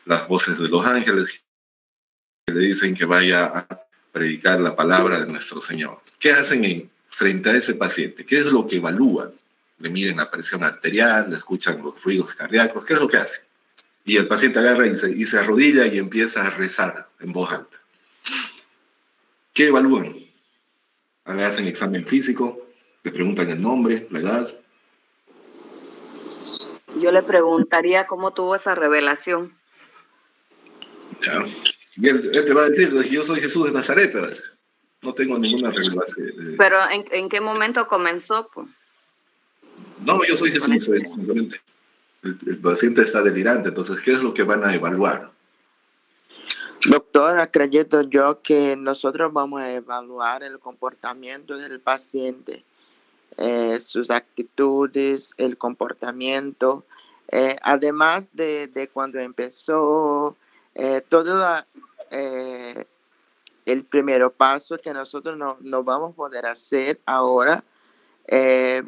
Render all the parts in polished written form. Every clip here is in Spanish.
las voces de los ángeles que le dicen que vaya a predicar la palabra de nuestro Señor. ¿Qué hacen frente a ese paciente? ¿Qué es lo que evalúan? Le miden la presión arterial, le escuchan los ruidos cardíacos. ¿Qué es lo que hacen? Y el paciente agarra y se arrodilla y empieza a rezar en voz alta. ¿Qué evalúan? Le hacen examen físico, le preguntan el nombre, la edad. Yo le preguntaría cómo tuvo esa revelación. Ya. Y él te va a decir, yo soy Jesús de Nazaret, va a decir. No tengo ninguna revelación. Pero ¿en qué momento comenzó? Pues? No, yo soy Jesús, simplemente. El paciente está delirante, entonces, ¿qué es lo que van a evaluar? Doctor, acredito yo que nosotros vamos a evaluar el comportamiento del paciente, sus actitudes, el comportamiento, además de cuando empezó, todo el primer paso que nosotros no vamos a poder hacer ahora.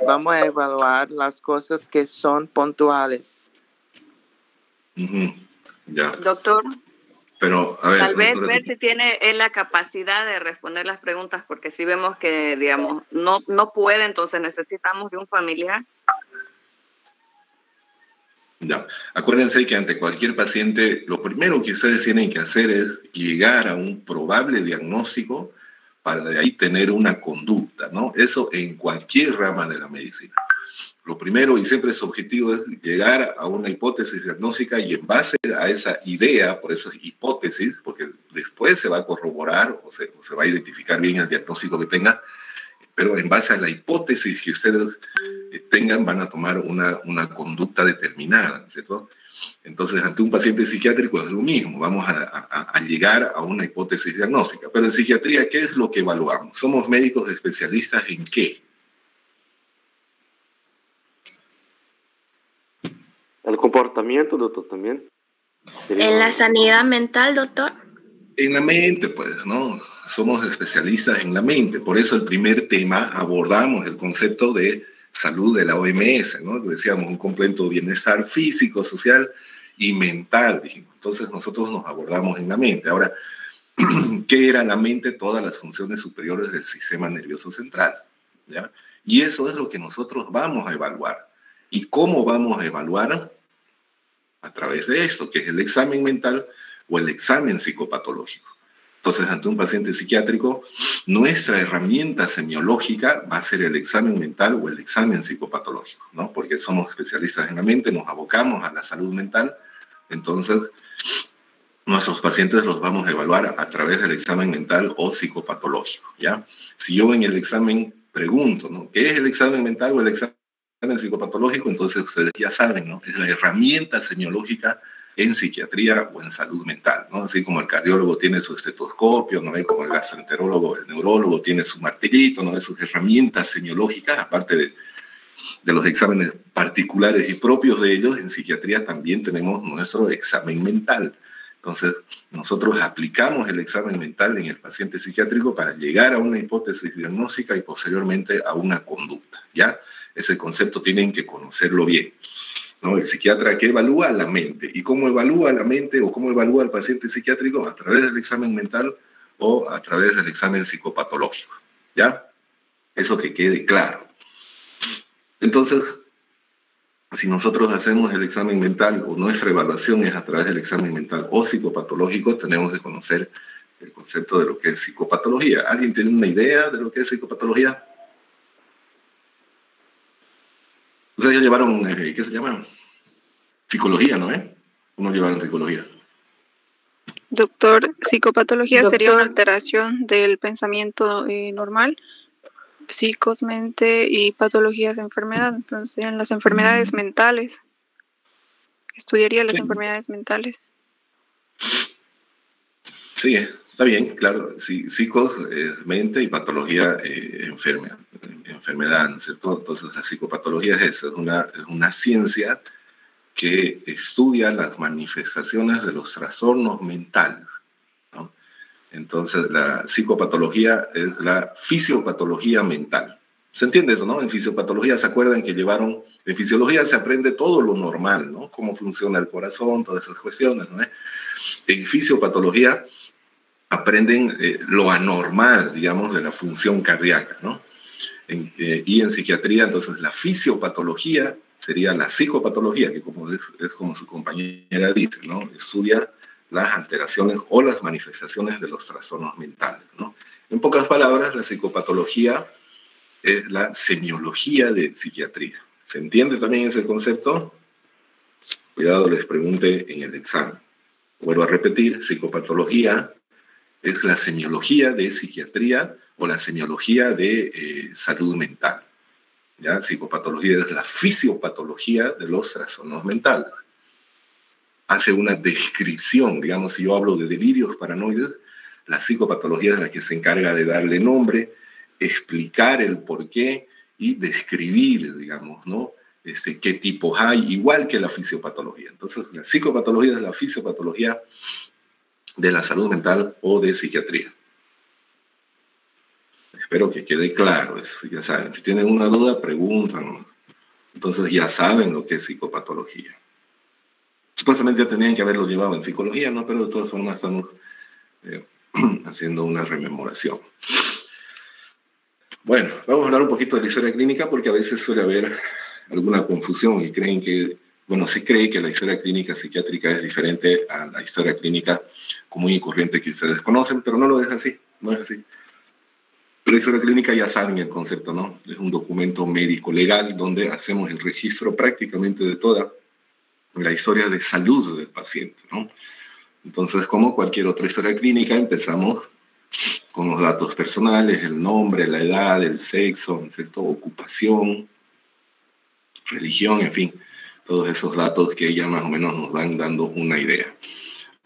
Vamos a evaluar las cosas que son puntuales. Ya. Doctor, pero a ver, tal vez ver si tiene él la capacidad de responder las preguntas, porque si vemos que, digamos, no puede, entonces necesitamos de un familiar. Ya. Acuérdense que ante cualquier paciente, lo primero que ustedes tienen que hacer es llegar a un probable diagnóstico para de ahí tener una conducta, ¿no? Eso en cualquier rama de la medicina. Lo primero y siempre su objetivo es llegar a una hipótesis diagnóstica y en base a esa idea, por eso es hipótesis, porque después se va a corroborar o se va a identificar bien el diagnóstico que tenga, pero en base a la hipótesis que ustedes tengan van a tomar una conducta determinada, ¿cierto? Entonces, ante un paciente psiquiátrico es lo mismo, vamos a llegar a una hipótesis diagnóstica. Pero en psiquiatría, ¿qué es lo que evaluamos? ¿Somos médicos especialistas en qué? El comportamiento, doctor, también. En la sanidad mental, doctor. En la mente, pues, ¿no? Somos especialistas en la mente. Por eso el primer tema abordamos el concepto de salud de la OMS, ¿no? Decíamos un completo bienestar físico, social y mental, dijimos. Entonces nosotros nos abordamos en la mente. Ahora, ¿qué era la mente? Todas las funciones superiores del sistema nervioso central, ¿ya? Y eso es lo que nosotros vamos a evaluar. ¿Y cómo vamos a evaluar? A través de esto, que es el examen mental o el examen psicopatológico. Entonces, ante un paciente psiquiátrico, nuestra herramienta semiológica va a ser el examen mental o el examen psicopatológico, ¿no? Porque somos especialistas en la mente, nos abocamos a la salud mental, entonces nuestros pacientes los vamos a evaluar a través del examen mental o psicopatológico, ¿ya? Si yo en el examen pregunto, ¿no? ¿Qué es el examen mental o el examen psicopatológico? Entonces ustedes ya saben, ¿no? Es la herramienta semiológica en psiquiatría o en salud mental, ¿no? Así como el cardiólogo tiene su estetoscopio, ¿no? Como el gastroenterólogo, el neurólogo tiene su martillito, ¿no? Sus herramientas semiológicas, aparte de los exámenes particulares y propios de ellos, en psiquiatría también tenemos nuestro examen mental. Entonces, nosotros aplicamos el examen mental en el paciente psiquiátrico para llegar a una hipótesis diagnóstica y posteriormente a una conducta, ¿ya? Ese concepto tienen que conocerlo bien, ¿no? El psiquiatra que evalúa la mente. ¿Y cómo evalúa la mente o cómo evalúa al paciente psiquiátrico? A través del examen mental o a través del examen psicopatológico, ¿ya? Eso que quede claro. Entonces, si nosotros hacemos el examen mental o nuestra evaluación es a través del examen mental o psicopatológico, tenemos que conocer el concepto de lo que es psicopatología. ¿Alguien tiene una idea de lo que es psicopatología? Ustedes ya llevaron, ¿qué se llama? Psicología, ¿no? ¿Cómo llevaron psicología? Doctor, psicopatología sería una alteración del pensamiento normal, psicos, mente y patologías de enfermedad. Entonces serían las enfermedades mentales. Estudiaría las enfermedades mentales. Sí, está bien, claro. Sí, psicos es mente y patología enfermedad, ¿no es cierto? Entonces la psicopatología es eso, es una ciencia que estudia las manifestaciones de los trastornos mentales, ¿no? Entonces la psicopatología es la fisiopatología mental. ¿Se entiende eso, no? En fisiopatología, ¿se acuerdan que llevaron En fisiología se aprende todo lo normal, ¿no? Cómo funciona el corazón, todas esas cuestiones, ¿no? En fisiopatología aprenden lo anormal, digamos, de la función cardíaca, ¿no? Y en psiquiatría, entonces, la fisiopatología sería la psicopatología, que como es como su compañera dice, ¿no? Estudia las alteraciones o las manifestaciones de los trastornos mentales, ¿no? En pocas palabras, la psicopatología es la semiología de psiquiatría. ¿Se entiende también ese concepto? Cuidado, les pregunte en el examen. Vuelvo a repetir, psicopatología es la semiología de psiquiatría o la semiología de salud mental. ¿Ya? Psicopatología es la fisiopatología de los trastornos mentales. Hace una descripción, digamos, si yo hablo de delirios paranoides, la psicopatología es la que se encarga de darle nombre, explicar el porqué y describir, digamos, ¿no? Qué tipos hay, igual que la fisiopatología. Entonces, la psicopatología es la fisiopatología de la salud mental o de psiquiatría. Espero que quede claro, ya saben, si tienen una duda, pregúntanos. Entonces ya saben lo que es psicopatología. Supuestamente ya tenían que haberlo llevado en psicología, ¿no? Pero de todas formas estamos haciendo una rememoración. Bueno, vamos a hablar un poquito de la historia clínica porque a veces suele haber alguna confusión y creen que, bueno, se cree que la historia clínica psiquiátrica es diferente a la historia clínica común y corriente que ustedes conocen, pero no lo es así, no es así. La historia clínica ya saben el concepto, ¿no? Es un documento médico legal donde hacemos el registro prácticamente de toda la historia de salud del paciente, ¿no? Entonces, como cualquier otra historia clínica, empezamos con los datos personales, el nombre, la edad, el sexo, ¿cierto? Ocupación, religión, en fin, todos esos datos que ya más o menos nos van dando una idea.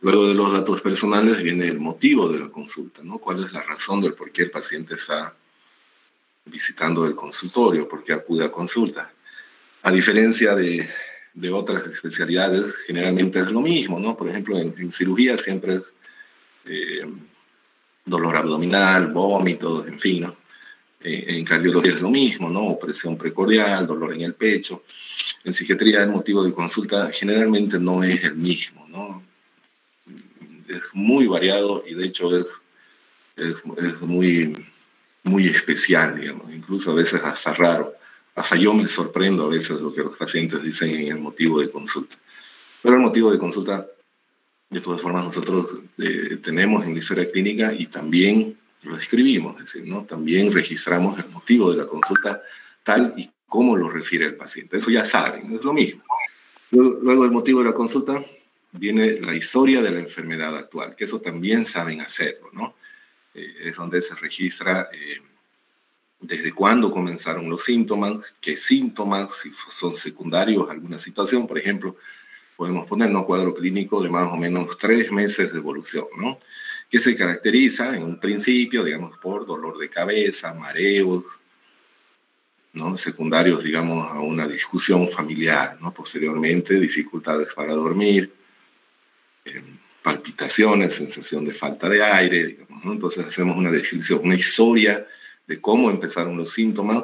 Luego de los datos personales viene el motivo de la consulta, ¿no? ¿Cuál es la razón del por qué el paciente está visitando el consultorio, por qué acude a consulta? A diferencia de otras especialidades, generalmente es lo mismo, ¿no? Por ejemplo, en cirugía siempre es dolor abdominal, vómitos, en fin, ¿no? En cardiología es lo mismo, ¿no? Opresión precordial, dolor en el pecho. En psiquiatría el motivo de consulta generalmente no es el mismo, ¿no? Es muy variado y de hecho es muy especial, digamos, incluso a veces hasta raro. Hasta yo me sorprendo a veces lo que los pacientes dicen en el motivo de consulta. Pero el motivo de consulta, de todas formas, nosotros tenemos en la historia clínica y también lo escribimos, es decir, ¿no? También registramos el motivo de la consulta tal y como lo refiere el paciente. Eso ya saben, es lo mismo. Luego del motivo de la consulta viene la historia de la enfermedad actual, que eso también saben hacerlo, ¿no? Es donde se registra desde cuándo comenzaron los síntomas, qué síntomas, si son secundarios a alguna situación, por ejemplo, podemos poner un cuadro clínico de más o menos 3 meses de evolución, ¿no? Que se caracteriza en un principio, digamos, por dolor de cabeza, mareos, ¿no? Secundarios, digamos, a una discusión familiar, ¿no? Posteriormente, dificultades para dormir, palpitaciones, sensación de falta de aire, digamos, ¿no? Entonces hacemos una descripción, una historia de cómo empezaron los síntomas,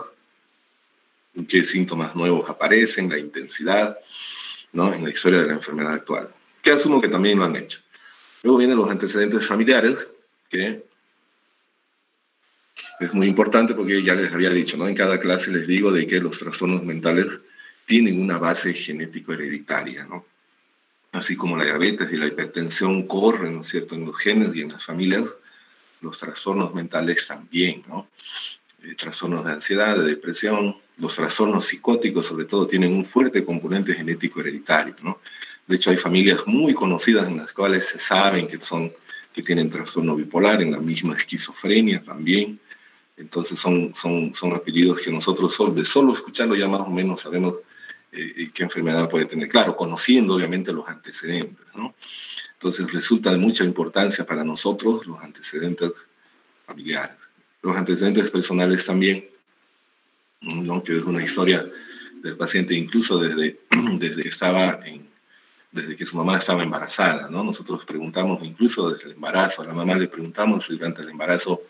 qué síntomas nuevos aparecen, la intensidad, ¿no? En la historia de la enfermedad actual, que asumo que también lo han hecho. Luego vienen los antecedentes familiares, que es muy importante porque ya les había dicho, ¿no? En cada clase les digo de que los trastornos mentales tienen una base genético-hereditaria, ¿no? Así como la diabetes y la hipertensión corren, ¿no es cierto?, en los genes y en las familias, los trastornos mentales también, ¿no? Trastornos de ansiedad, de depresión, los trastornos psicóticos sobre todo tienen un fuerte componente genético hereditario, ¿no? De hecho hay familias muy conocidas en las cuales se saben que tienen trastorno bipolar, en la misma esquizofrenia también. Entonces son apellidos que nosotros solo escuchando ya más o menos sabemos qué enfermedad puede tener. Claro, conociendo obviamente los antecedentes, ¿no? Entonces resulta de mucha importancia para nosotros los antecedentes familiares. Los antecedentes personales también, ¿no? Que es una historia del paciente incluso desde que su mamá estaba embarazada, ¿no? Nosotros preguntamos incluso desde el embarazo, a la mamá le preguntamos si durante el embarazo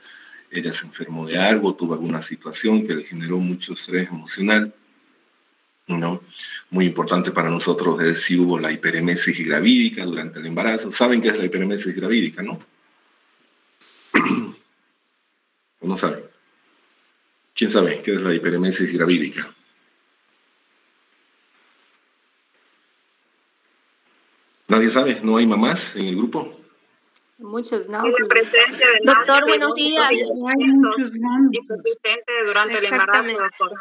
ella se enfermó de algo, tuvo alguna situación que le generó mucho estrés emocional, ¿no? Muy importante para nosotros es si hubo la hiperemesis gravídica durante el embarazo. ¿Saben qué es la hiperemesis gravídica, no? ¿O no saben? ¿Quién sabe qué es la hiperemesis gravídica? ¿Nadie sabe? ¿No hay mamás en el grupo? Muchas La náuseas. presencia de Doctor, buenos días. y persistente durante el embarazo, doctor.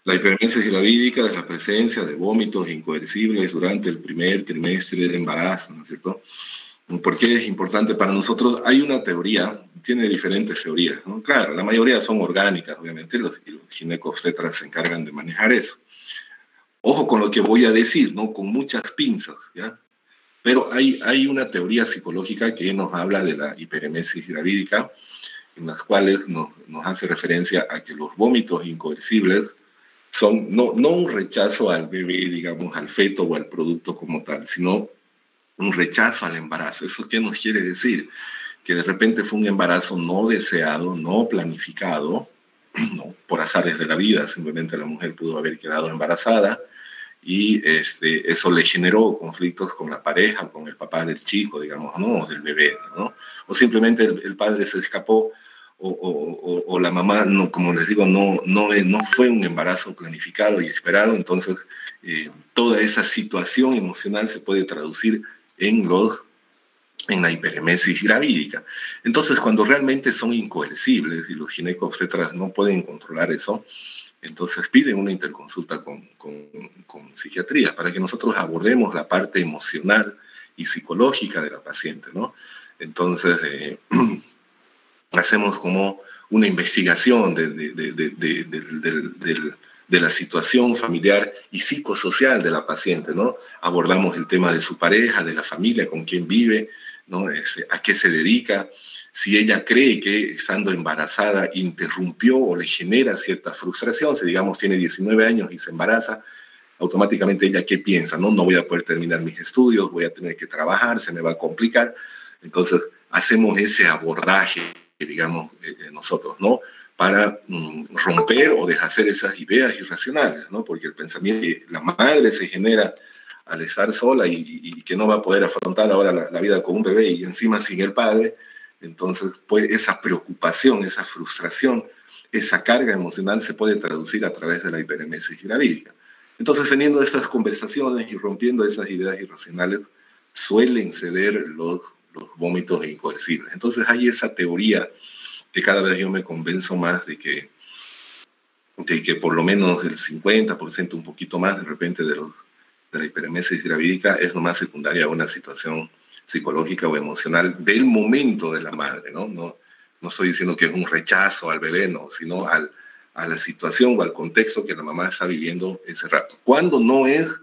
La hiperemesis gravídica es la presencia de vómitos incoercibles durante el primer trimestre de embarazo, ¿no es cierto? ¿Por qué es importante para nosotros? Hay una teoría, tiene diferentes teorías, ¿no? Claro, la mayoría son orgánicas, obviamente, y los ginecobstetras se encargan de manejar eso. Ojo con lo que voy a decir, ¿no? Con muchas pinzas, ¿ya? Pero hay una teoría psicológica que nos habla de la hiperemesis gravídica, en las cuales nos hace referencia a que los vómitos incoercibles son no un rechazo al bebé, digamos, al feto o al producto como tal, sino un rechazo al embarazo. ¿Eso qué nos quiere decir? Que de repente fue un embarazo no deseado, no planificado, ¿no? Por azares de la vida, simplemente la mujer pudo haber quedado embarazada y eso le generó conflictos con la pareja, con el papá del chico, digamos, ¿no? Del bebé, ¿no? O simplemente el padre se escapó o la mamá, no, como les digo, no fue un embarazo planificado y esperado. Entonces toda esa situación emocional se puede traducir en la hiperemesis gravídica. Entonces, cuando realmente son incoercibles y los ginecobstetras no pueden controlar eso, entonces piden una interconsulta con psiquiatría para que nosotros abordemos la parte emocional y psicológica de la paciente, ¿no? Entonces, hacemos como una investigación de la situación familiar y psicosocial de la paciente, ¿no? Abordamos el tema de su pareja, de la familia, con quién vive, ¿no? A qué se dedica, si ella cree que estando embarazada interrumpió o le genera cierta frustración, si digamos tiene 19 años y se embaraza, automáticamente ella ¿qué piensa? No voy a poder terminar mis estudios, voy a tener que trabajar, se me va a complicar. Entonces hacemos ese abordaje, digamos, nosotros, ¿no? Para romper o deshacer esas ideas irracionales, ¿no? Porque el pensamiento de la madre se genera al estar sola y que no va a poder afrontar ahora la vida con un bebé y encima sin el padre. Entonces, pues, esa preocupación, esa frustración, esa carga emocional se puede traducir a través de la hiperemesis gravídica. Entonces, teniendo estas conversaciones y rompiendo esas ideas irracionales, suelen ceder los vómitos incoercibles. Entonces, hay esa teoría que cada vez yo me convenzo más de que por lo menos el 50%, un poquito más de repente de la hiperemesis gravídica es nomás secundaria a una situación psicológica o emocional del momento de la madre, ¿no? No estoy diciendo que es un rechazo al bebé, no, sino a la situación o al contexto que la mamá está viviendo ese rato. Cuando no es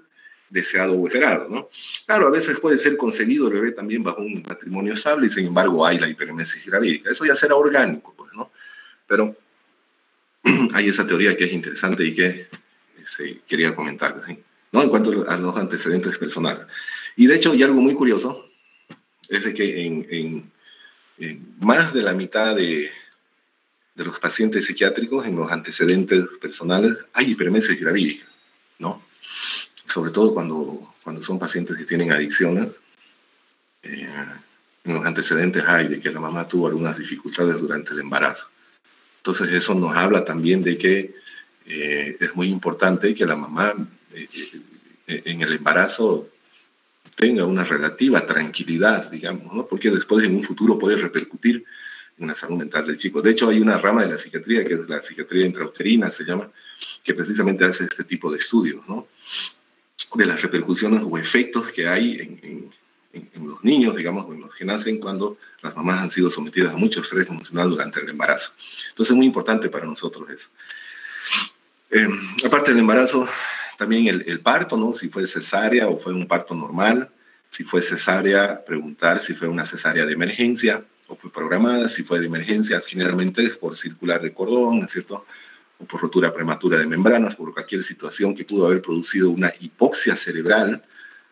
deseado o esperado, ¿no? Claro, a veces puede ser concebido el bebé también bajo un matrimonio estable y sin embargo hay la hiperemesis gravídica. Eso ya será orgánico, pues, ¿no? Pero hay esa teoría que es interesante y que quería comentar, ¿sí? ¿No? En cuanto a los antecedentes personales. Y de hecho, y algo muy curioso, es de que en más de la mitad de los pacientes psiquiátricos, en los antecedentes personales, hay hiperemesis gravídica, ¿no? Sobre todo cuando son pacientes que tienen adicciones. En los antecedentes hay de que la mamá tuvo algunas dificultades durante el embarazo. Entonces eso nos habla también de que es muy importante que la mamá en el embarazo tenga una relativa tranquilidad, digamos, ¿no? Porque después en un futuro puede repercutir en la salud mental del chico. De hecho, hay una rama de la psiquiatría, que es la psiquiatría intrauterina, se llama, que precisamente hace este tipo de estudios, ¿no? De las repercusiones o efectos que hay en los niños, digamos, en los que nacen cuando las mamás han sido sometidas a mucho estrés emocional durante el embarazo. Entonces es muy importante para nosotros eso. Aparte del embarazo, también el parto, ¿no? Si fue cesárea o fue un parto normal. Si fue cesárea, preguntar si fue una cesárea de emergencia o fue programada. Si fue de emergencia, generalmente es por circular de cordón, ¿no es cierto? O por rotura prematura de membranas, por cualquier situación que pudo haber producido una hipoxia cerebral,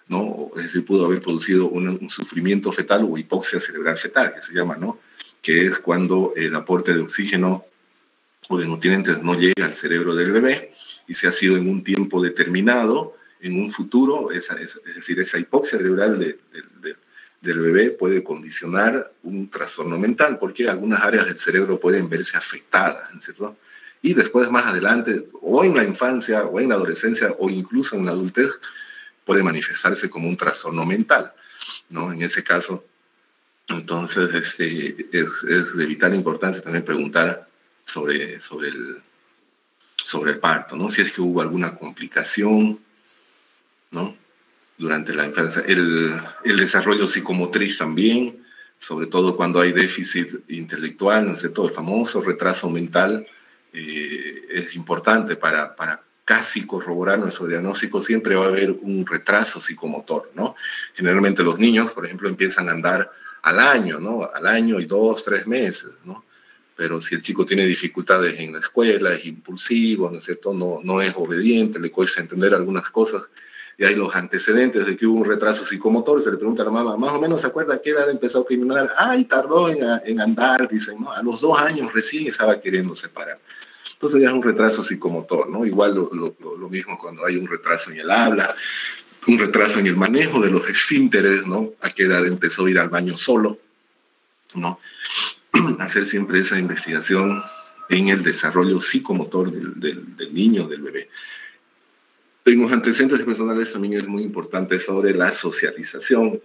¿no? Es decir, pudo haber producido un sufrimiento fetal o hipoxia cerebral fetal, que se llama, ¿no? Que es cuando el aporte de oxígeno o de nutrientes no llega al cerebro del bebé y si ha sido en un tiempo determinado, en un futuro, es decir, esa hipoxia cerebral del bebé puede condicionar un trastorno mental, porque algunas áreas del cerebro pueden verse afectadas, ¿cierto? Y después, más adelante, o en la infancia, o en la adolescencia, o incluso en la adultez, puede manifestarse como un trastorno mental, ¿no? En ese caso, entonces, es de vital importancia también preguntar sobre el parto, ¿no? Si es que hubo alguna complicación, ¿no? Durante la infancia. El desarrollo psicomotriz también, sobre todo cuando hay déficit intelectual, ¿no es cierto? El famoso retraso mental es importante para casi corroborar nuestro diagnóstico. Siempre va a haber un retraso psicomotor, ¿no? Generalmente los niños, por ejemplo, empiezan a andar al año, ¿no? Al año y 2, 3 meses, ¿no? Pero si el chico tiene dificultades en la escuela, es impulsivo, ¿no es cierto? No es obediente, le cuesta entender algunas cosas, y hay los antecedentes de que hubo un retraso psicomotor, se le pregunta a la mamá, más o menos se acuerda a qué edad empezó a caminar. Ay, tardó en andar, dicen, ¿no? A los 2 años recién estaba queriéndose parar. Entonces ya es un retraso psicomotor, ¿no? Igual lo mismo cuando hay un retraso en el habla, un retraso en el manejo de los esfínteres, ¿no? A qué edad empezó a ir al baño solo, ¿no? Hacer siempre esa investigación en el desarrollo psicomotor del niño, del bebé. En los antecedentes personales también es muy importante sobre la socialización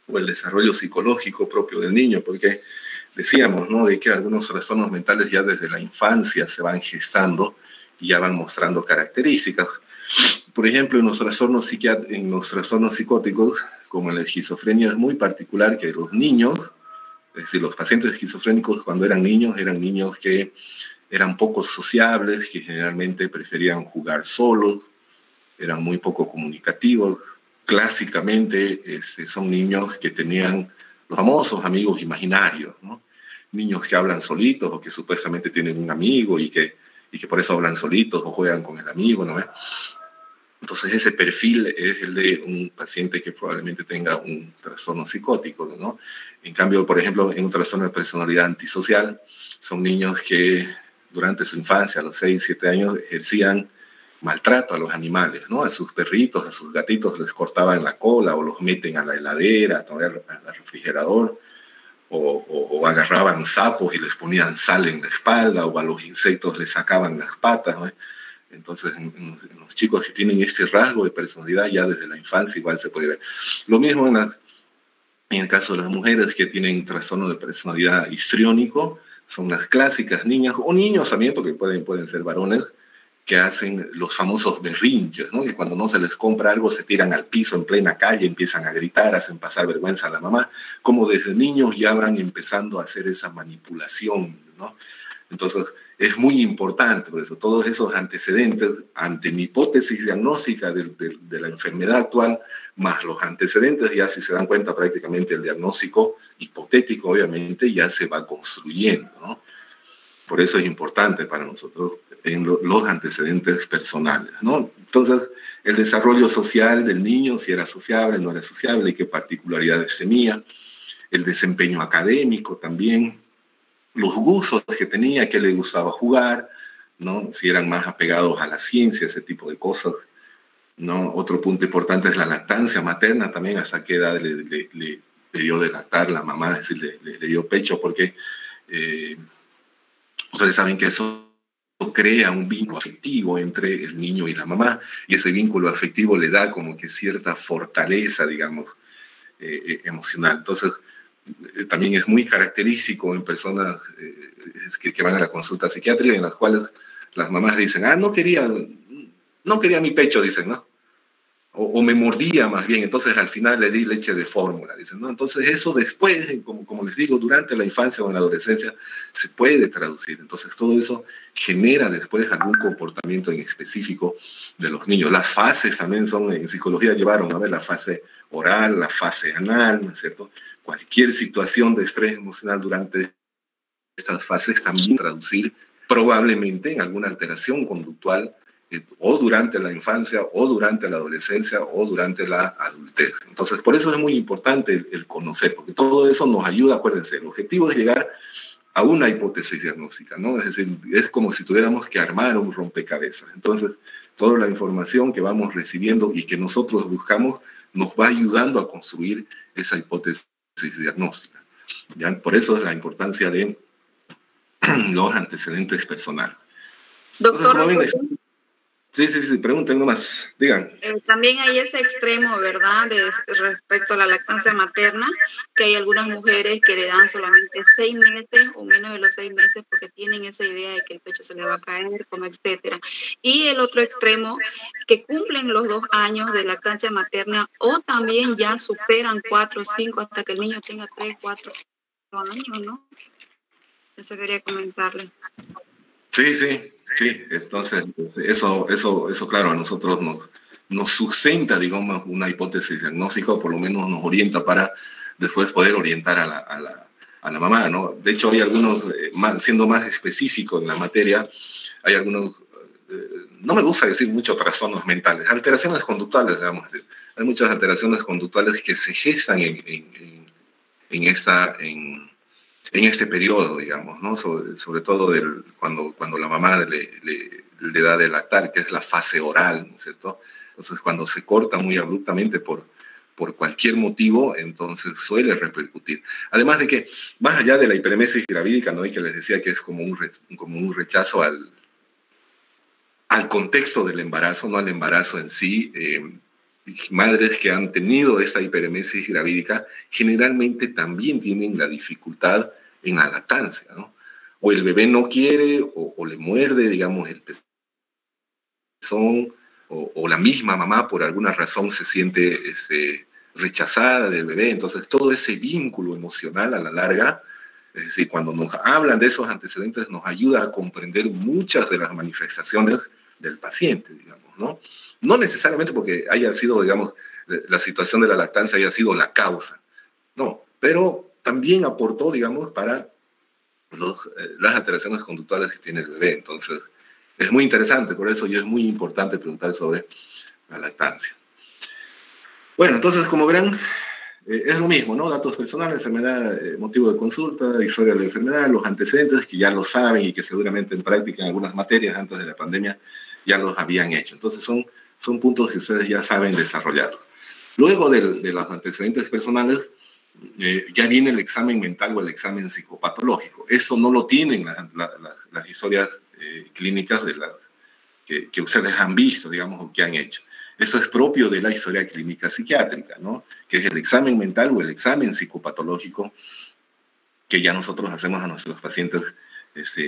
o el desarrollo psicológico propio del niño, porque decíamos, ¿no?, de que algunos trastornos mentales ya desde la infancia se van gestando y ya van mostrando características. Por ejemplo, en los trastornos psicóticos, como la esquizofrenia, es muy particular que los niños, es decir, los pacientes esquizofrénicos cuando eran niños que eran poco sociables, que generalmente preferían jugar solos, eran muy poco comunicativos. Clásicamente son niños que tenían los famosos amigos imaginarios, ¿no? Niños que hablan solitos o que supuestamente tienen un amigo y que por eso hablan solitos o juegan con el amigo, ¿no? Entonces ese perfil es el de un paciente que probablemente tenga un trastorno psicótico, ¿no? En cambio, por ejemplo, en un trastorno de personalidad antisocial, son niños que durante su infancia, a los 6, 7 años, ejercían maltrato a los animales, ¿no? A sus perritos, a sus gatitos les cortaban la cola o los meten a la heladera, al refrigerador, o agarraban sapos y les ponían sal en la espalda, o a los insectos les sacaban las patas, ¿no? Entonces, en los chicos que tienen este rasgo de personalidad ya desde la infancia igual se puede ver. Lo mismo en el caso de las mujeres que tienen trastorno de personalidad histriónico, son las clásicas niñas, o niños también, porque pueden ser varones, que hacen los famosos berrinches, ¿no? Que cuando no se les compra algo se tiran al piso en plena calle, empiezan a gritar, hacen pasar vergüenza a la mamá, como desde niños ya van empezando a hacer esa manipulación, ¿no? Entonces, es muy importante, por eso, todos esos antecedentes, ante mi hipótesis diagnóstica de la enfermedad actual, más los antecedentes, ya si se dan cuenta prácticamente el diagnóstico hipotético, obviamente, ya se va construyendo, ¿no? Por eso es importante para nosotros en los antecedentes personales, ¿no? Entonces, el desarrollo social del niño, si era sociable, no era sociable, qué particularidades tenía, el desempeño académico también, los gustos que tenía, qué le gustaba jugar, ¿no? Si eran más apegados a la ciencia, ese tipo de cosas, ¿no? Otro punto importante es la lactancia materna también, hasta qué edad le dio de lactar la mamá, es decir, le dio pecho, porque ustedes saben que eso crea un vínculo afectivo entre el niño y la mamá, y ese vínculo afectivo le da como que cierta fortaleza, digamos, emocional. Entonces, también es muy característico en personas que van a la consulta psiquiátrica, en las cuales las mamás dicen, no quería mi pecho, dicen, ¿no? O me mordía más bien, entonces al final le di leche de fórmula, dicen, ¿no? Entonces eso después, como les digo, durante la infancia o en la adolescencia, se puede traducir. Entonces todo eso genera después algún comportamiento en específico de los niños. Las fases también son, en psicología llevaron a ver la fase oral, la fase anal, ¿no es cierto? Cualquier situación de estrés emocional durante estas fases también traducir probablemente en alguna alteración conductual o durante la infancia, o durante la adolescencia, o durante la adultez. Entonces, por eso es muy importante el conocer, porque todo eso nos ayuda, acuérdense, el objetivo es llegar a una hipótesis diagnóstica, ¿no? Es decir, es como si tuviéramos que armar un rompecabezas. Entonces, toda la información que vamos recibiendo y que nosotros buscamos nos va ayudando a construir esa hipótesis diagnóstica. ¿Ya? Por eso es la importancia de los antecedentes personales. Doctor, entonces, sí, pregunten nomás, digan. También hay ese extremo, ¿verdad?, respecto a la lactancia materna, que hay algunas mujeres que le dan solamente 6 meses o menos de los 6 meses porque tienen esa idea de que el pecho se le va a caer, como etcétera. Y el otro extremo, que cumplen los 2 años de lactancia materna o también ya superan 4 o 5 hasta que el niño tenga 3, 4 años, ¿no? Eso quería comentarle. Sí. Entonces, eso claro, a nosotros nos sustenta, digamos, una hipótesis diagnóstica, o por lo menos nos orienta para después poder orientar a la mamá, ¿no? De hecho, hay algunos, siendo más específico en la materia, hay algunos, no me gusta decir mucho trastornos mentales, alteraciones conductuales, vamos a decir. Hay muchas alteraciones conductuales que se gestan en este periodo, digamos, ¿no? Sobre todo cuando la mamá le da de lactar, que es la fase oral, ¿no es cierto? Entonces, cuando se corta muy abruptamente por cualquier motivo, entonces suele repercutir. Además de que, más allá de la hiperemesis gravídica, ¿no? Y que les decía que es como un rechazo al contexto del embarazo, no al embarazo en sí, madres que han tenido esta hiperemesis gravídica generalmente también tienen la dificultad en la lactancia, ¿no? O el bebé no quiere o le muerde, digamos, el pezón, o la misma mamá por alguna razón se siente rechazada del bebé. Entonces todo ese vínculo emocional a la larga, es decir, cuando nos hablan de esos antecedentes, nos ayuda a comprender muchas de las manifestaciones del paciente, digamos, ¿no? No necesariamente porque haya sido, digamos, la situación de la lactancia haya sido la causa, no, pero también aportó, digamos, para las alteraciones conductuales que tiene el bebé. Entonces, es muy interesante, por eso es muy importante preguntar sobre la lactancia. Bueno, entonces, como verán, es lo mismo, ¿no? Datos personales, enfermedad, motivo de consulta, historia de la enfermedad, los antecedentes, que ya lo saben y que seguramente en práctica en algunas materias antes de la pandemia ya los habían hecho. Entonces, son puntos que ustedes ya saben desarrollarlos. Luego de los antecedentes personales, ya viene el examen mental o el examen psicopatológico. Eso no lo tienen las historias clínicas que ustedes han visto, digamos, o que han hecho. Eso es propio de la historia clínica psiquiátrica, ¿no? Que es el examen mental o el examen psicopatológico que ya nosotros hacemos a nuestros pacientes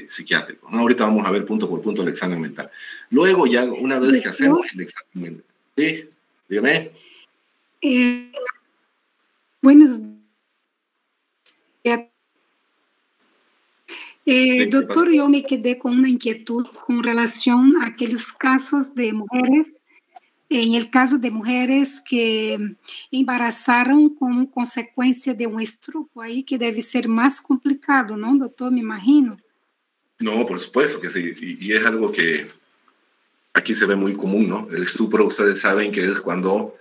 psiquiátricos, ¿no? Ahorita vamos a ver punto por punto el examen mental. Luego, ya una vez que hacemos el examen mental, ¿sí? Dígame. Buenos días. Doctor, yo me quedé con una inquietud con relación a aquellos casos de mujeres, en el caso de mujeres que embarazaron como consecuencia de un estrupo, ahí que debe ser más complicado, ¿no, doctor? Me imagino. No, por supuesto que sí, y es algo que aquí se ve muy común, ¿no? El estupro, ustedes saben que es cuando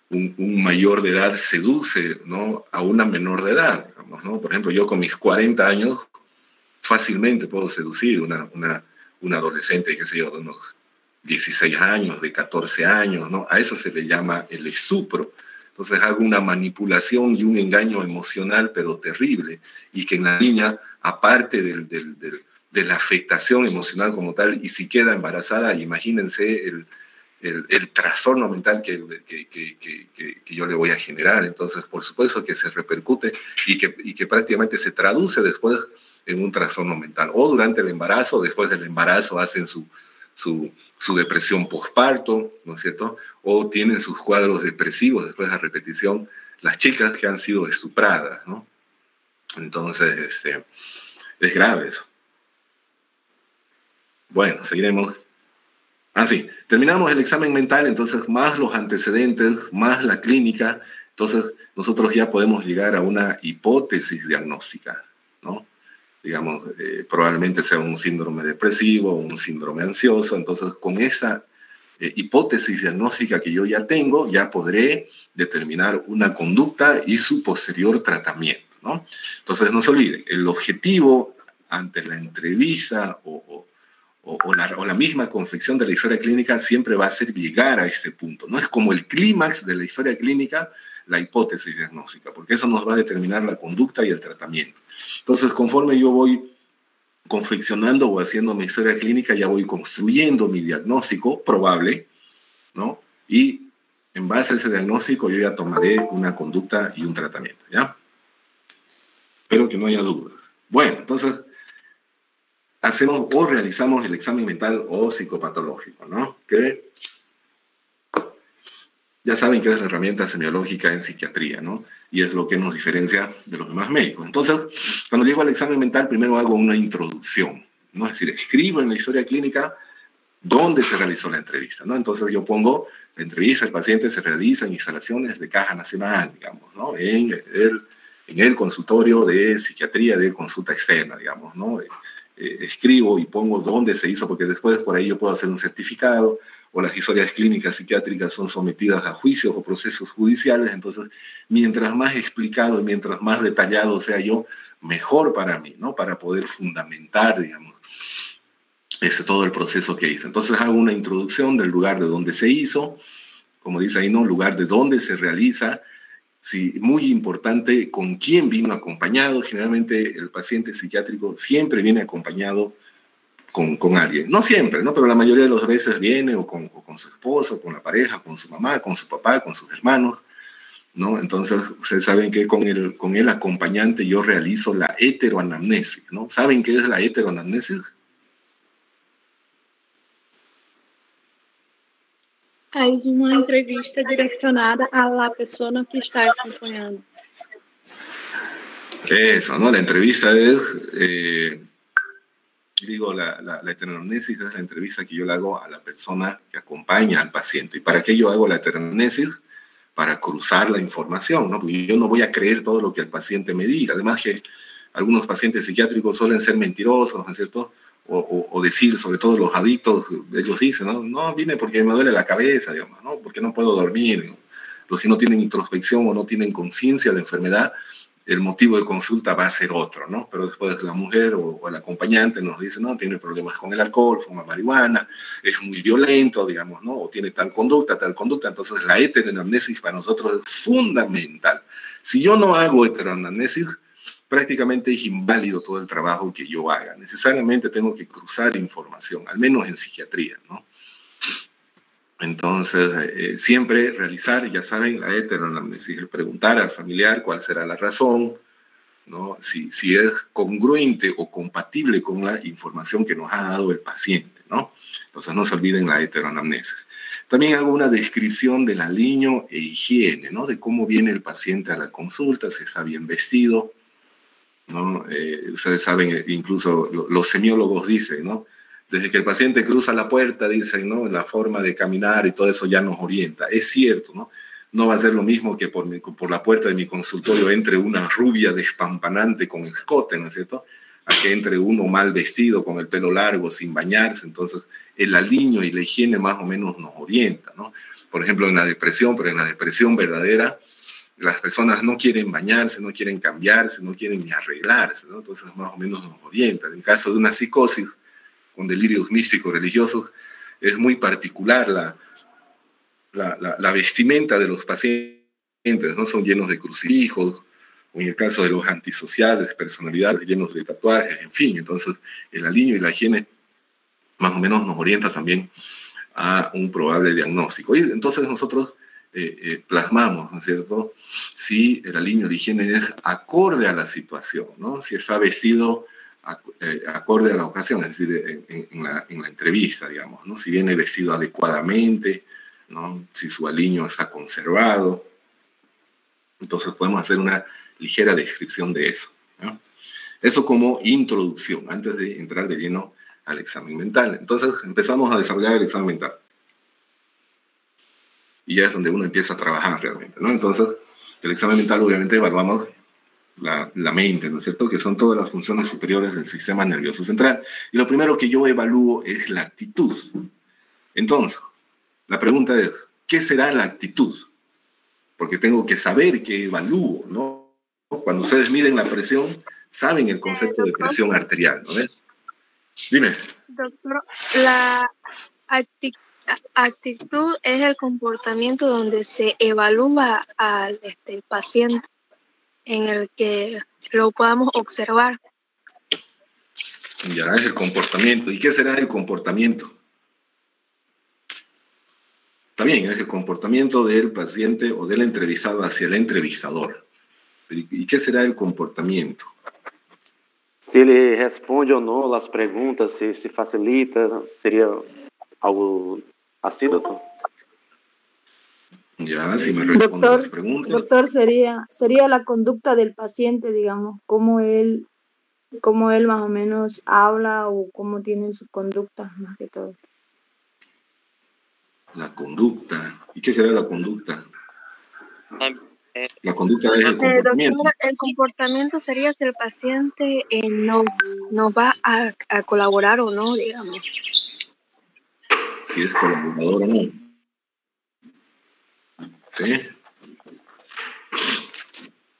un mayor de edad seduce, ¿no?, a una menor de edad, digamos, ¿no? Por ejemplo, yo con mis 40 años fácilmente puedo seducir una adolescente, qué sé yo, de unos 16 años, de 14 años, ¿no? A eso se le llama el estupro. Entonces hago una manipulación y un engaño emocional, pero terrible, y que en la niña, aparte de la afectación emocional como tal, y si queda embarazada, imagínense el trastorno mental que yo le voy a generar. Entonces, por supuesto que se repercute y que prácticamente se traduce después en un trastorno mental. O durante el embarazo, después del embarazo hacen su depresión postparto, ¿no es cierto? O tienen sus cuadros depresivos después de la repetición, las chicas que han sido estupradas, ¿no? Entonces, es grave eso. Bueno, seguiremos. Sí, terminamos el examen mental, entonces más los antecedentes, más la clínica, entonces nosotros ya podemos llegar a una hipótesis diagnóstica, ¿no? Digamos, probablemente sea un síndrome depresivo, un síndrome ansioso. Entonces con esa hipótesis diagnóstica que yo ya tengo, ya podré determinar una conducta y su posterior tratamiento, ¿no? Entonces, no se olviden, el objetivo ante la entrevista o la misma confección de la historia clínica siempre va a ser llegar a este punto. No es como el clímax de la historia clínica, la hipótesis diagnóstica, porque eso nos va a determinar la conducta y el tratamiento. Entonces, conforme yo voy confeccionando o haciendo mi historia clínica, ya voy construyendo mi diagnóstico probable, ¿no? Y en base a ese diagnóstico yo ya tomaré una conducta y un tratamiento, ¿ya? Espero que no haya dudas. Bueno, entonces hacemos o realizamos el examen mental o psicopatológico, ¿no? Que ya saben que es la herramienta semiológica en psiquiatría, ¿no? Y es lo que nos diferencia de los demás médicos. Entonces, cuando llego al examen mental, primero hago una introducción, ¿no? Es decir, escribo en la historia clínica dónde se realizó la entrevista, ¿no? Entonces yo pongo, la entrevista al paciente se realiza en instalaciones de Caja Nacional, digamos, ¿no? En el consultorio de psiquiatría de consulta externa, digamos, ¿no? Escribo y pongo dónde se hizo, porque después por ahí yo puedo hacer un certificado, o las historias clínicas psiquiátricas son sometidas a juicios o procesos judiciales. Entonces, mientras más explicado y mientras más detallado sea yo, mejor para mí, ¿no? Para poder fundamentar, digamos, todo el proceso que hice. Entonces hago una introducción del lugar de donde se hizo, como dice ahí, ¿no? Lugar de donde se realiza. Sí, muy importante, con quién vino acompañado. Generalmente el paciente psiquiátrico siempre viene acompañado con alguien. No siempre, ¿no? Pero la mayoría de las veces viene o con su esposo, con la pareja, con su mamá, con su papá, con sus hermanos, ¿no? Entonces, ustedes saben que con el acompañante yo realizo la heteroanamnesis, ¿no? ¿Saben qué es la heteroanamnesis? Es uma entrevista direcionada a la persona que está acompañando. Eso, ¿no? La entrevista es, la heteroanamnesis es la entrevista que yo le hago a la persona que acompaña al paciente. ¿Y para qué yo hago la heteroanamnesis? Para cruzar la información, ¿no? Porque yo no voy a creer todo lo que el paciente me diga. Además que algunos pacientes psiquiátricos suelen ser mentirosos, ¿no es cierto? O decir, sobre todo los adictos, ellos dicen, no, vine porque me duele la cabeza, digamos, ¿no? Porque no puedo dormir, ¿no? Los que no tienen introspección o no tienen conciencia de enfermedad, el motivo de consulta va a ser otro, ¿no? Pero después la mujer o el acompañante nos dice, no, tiene problemas con el alcohol, fuma marihuana, es muy violento, digamos, ¿no? O tiene tal conducta. Entonces la heteroanamnesis para nosotros es fundamental. Si yo no hago heteroanamnesis, prácticamente es inválido todo el trabajo que yo haga. Necesariamente tengo que cruzar información, al menos en psiquiatría, ¿no? Entonces, siempre realizar, ya saben, la heteroanamnesis, el preguntar al familiar cuál será la razón, ¿no? Si es congruente o compatible con la información que nos ha dado el paciente, ¿no? Entonces, no se olviden la heteroanamnesis. También hago una descripción del aliño e higiene, ¿no? De cómo viene el paciente a la consulta, si está bien vestido, ¿no? Ustedes saben, incluso los semiólogos dicen, ¿no? Desde que el paciente cruza la puerta, dicen, ¿no? La forma de caminar y todo eso ya nos orienta. Es cierto, ¿no? No va a ser lo mismo que por la puerta de mi consultorio entre una rubia despampanante con escote, ¿no es cierto? A que entre uno mal vestido, con el pelo largo, sin bañarse. Entonces, el aliño y la higiene más o menos nos orienta, ¿no? Por ejemplo, en la depresión, pero en la depresión verdadera, las personas no quieren bañarse, no quieren cambiarse, no quieren ni arreglarse, ¿no? Entonces, más o menos nos orienta. En el caso de una psicosis con delirios místicos religiosos, es muy particular la vestimenta de los pacientes, ¿no? Son llenos de crucifijos, o en el caso de los antisociales, personalidades llenos de tatuajes, en fin. Entonces, el aliño y la higiene más o menos nos orienta también a un probable diagnóstico. Y entonces nosotros plasmamos, ¿no es cierto?, si el aliño de higiene es acorde a la situación, ¿no? Si está vestido acorde a la ocasión, es decir, en la entrevista, digamos, ¿no? Si viene vestido adecuadamente, ¿no? Si su aliño está conservado. Entonces podemos hacer una ligera descripción de eso, ¿no? Eso como introducción, antes de entrar de lleno al examen mental. Entonces empezamos a desarrollar el examen mental. Y ya es donde uno empieza a trabajar realmente, ¿no? Entonces, el examen mental, obviamente, evaluamos la mente, ¿no es cierto? Que son todas las funciones superiores del sistema nervioso central. Y lo primero que yo evalúo es la actitud. Entonces, la pregunta es, ¿qué será la actitud? Porque tengo que saber qué evalúo, ¿no? ¿no? Cuando ustedes miden la presión, saben el concepto de presión arterial, ¿no ves? Dime. Doctor, la actitud es el comportamiento donde se evalúa al paciente, en el que lo podamos observar. Ya, es el comportamiento. ¿Y qué será el comportamiento? También es el comportamiento del paciente o del entrevistado hacia el entrevistador. ¿Y qué será el comportamiento? Si ele responde ou não as perguntas, se facilita, seria algo así, doctor? Ya, si me responde las preguntas. Doctor, sería la conducta del paciente, digamos, cómo él más o menos habla o cómo tiene sus conductas, más que todo. La conducta. ¿Y qué será la conducta? La conducta es el comportamiento. Doctor, el comportamiento sería si el paciente no va a colaborar o no, digamos. Si es colaborador o no. ¿Sí?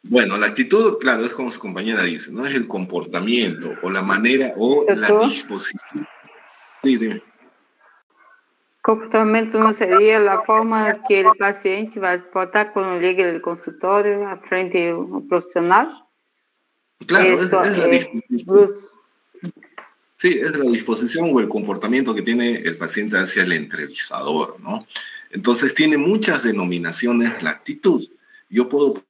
Bueno, la actitud, claro, es como su compañera dice, ¿no? Es el comportamiento o la manera o la disposición. Sí, dime. Comportamento não seria a forma que o paciente vai se portar quando liga o consultório à frente do profissional? Claro, es la disposición. Sí, es la disposición o el comportamiento que tiene el paciente hacia el entrevistador, ¿no? Entonces tiene muchas denominaciones la actitud. Yo puedo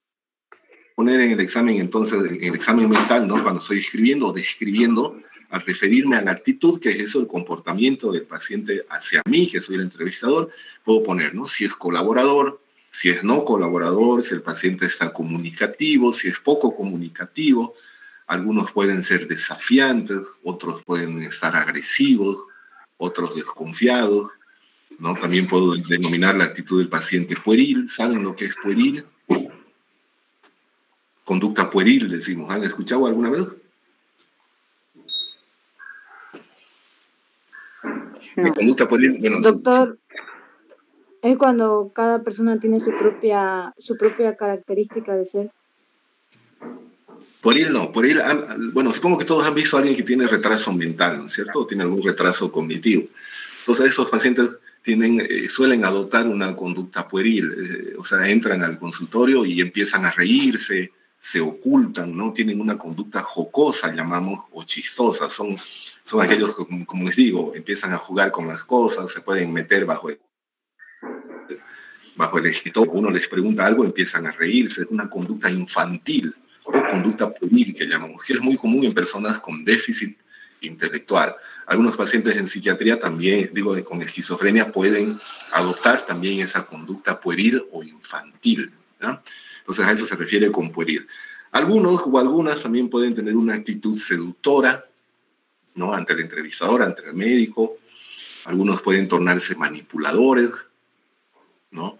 poner en el examen, entonces, en el examen mental, ¿no? Cuando estoy escribiendo o describiendo, al referirme a la actitud, que es eso, el comportamiento del paciente hacia mí, que soy el entrevistador, puedo poner, ¿no? Si es colaborador, si es no colaborador, si el paciente está comunicativo, si es poco comunicativo. Algunos pueden ser desafiantes, otros pueden estar agresivos, otros desconfiados, ¿no? También puedo denominar la actitud del paciente pueril. ¿Saben lo que es pueril? Conducta pueril, decimos. ¿Han escuchado alguna vez? No. La conducta pueril, bueno, doctor, es cuando cada persona tiene su propia característica de ser. Pueril no, pueril, bueno, supongo que todos han visto a alguien que tiene retraso mental, ¿no es cierto? O tiene algún retraso cognitivo. Entonces, esos pacientes suelen adoptar una conducta pueril, o sea, entran al consultorio y empiezan a reírse, se ocultan, ¿no? Tienen una conducta jocosa, llamamos, o chistosa. Son aquellos que, como les digo, empiezan a jugar con las cosas, se pueden meter bajo el escritorio. Uno les pregunta algo, empiezan a reírse. Es una conducta infantil o conducta pueril, que llamamos, que es muy común en personas con déficit intelectual. Algunos pacientes en psiquiatría también, con esquizofrenia, pueden adoptar también esa conducta pueril o infantil, ¿no? Entonces a eso se refiere con pueril. Algunos o algunas también pueden tener una actitud seductora, ¿no? Ante el entrevistador, ante el médico. Algunos pueden tornarse manipuladores, ¿no?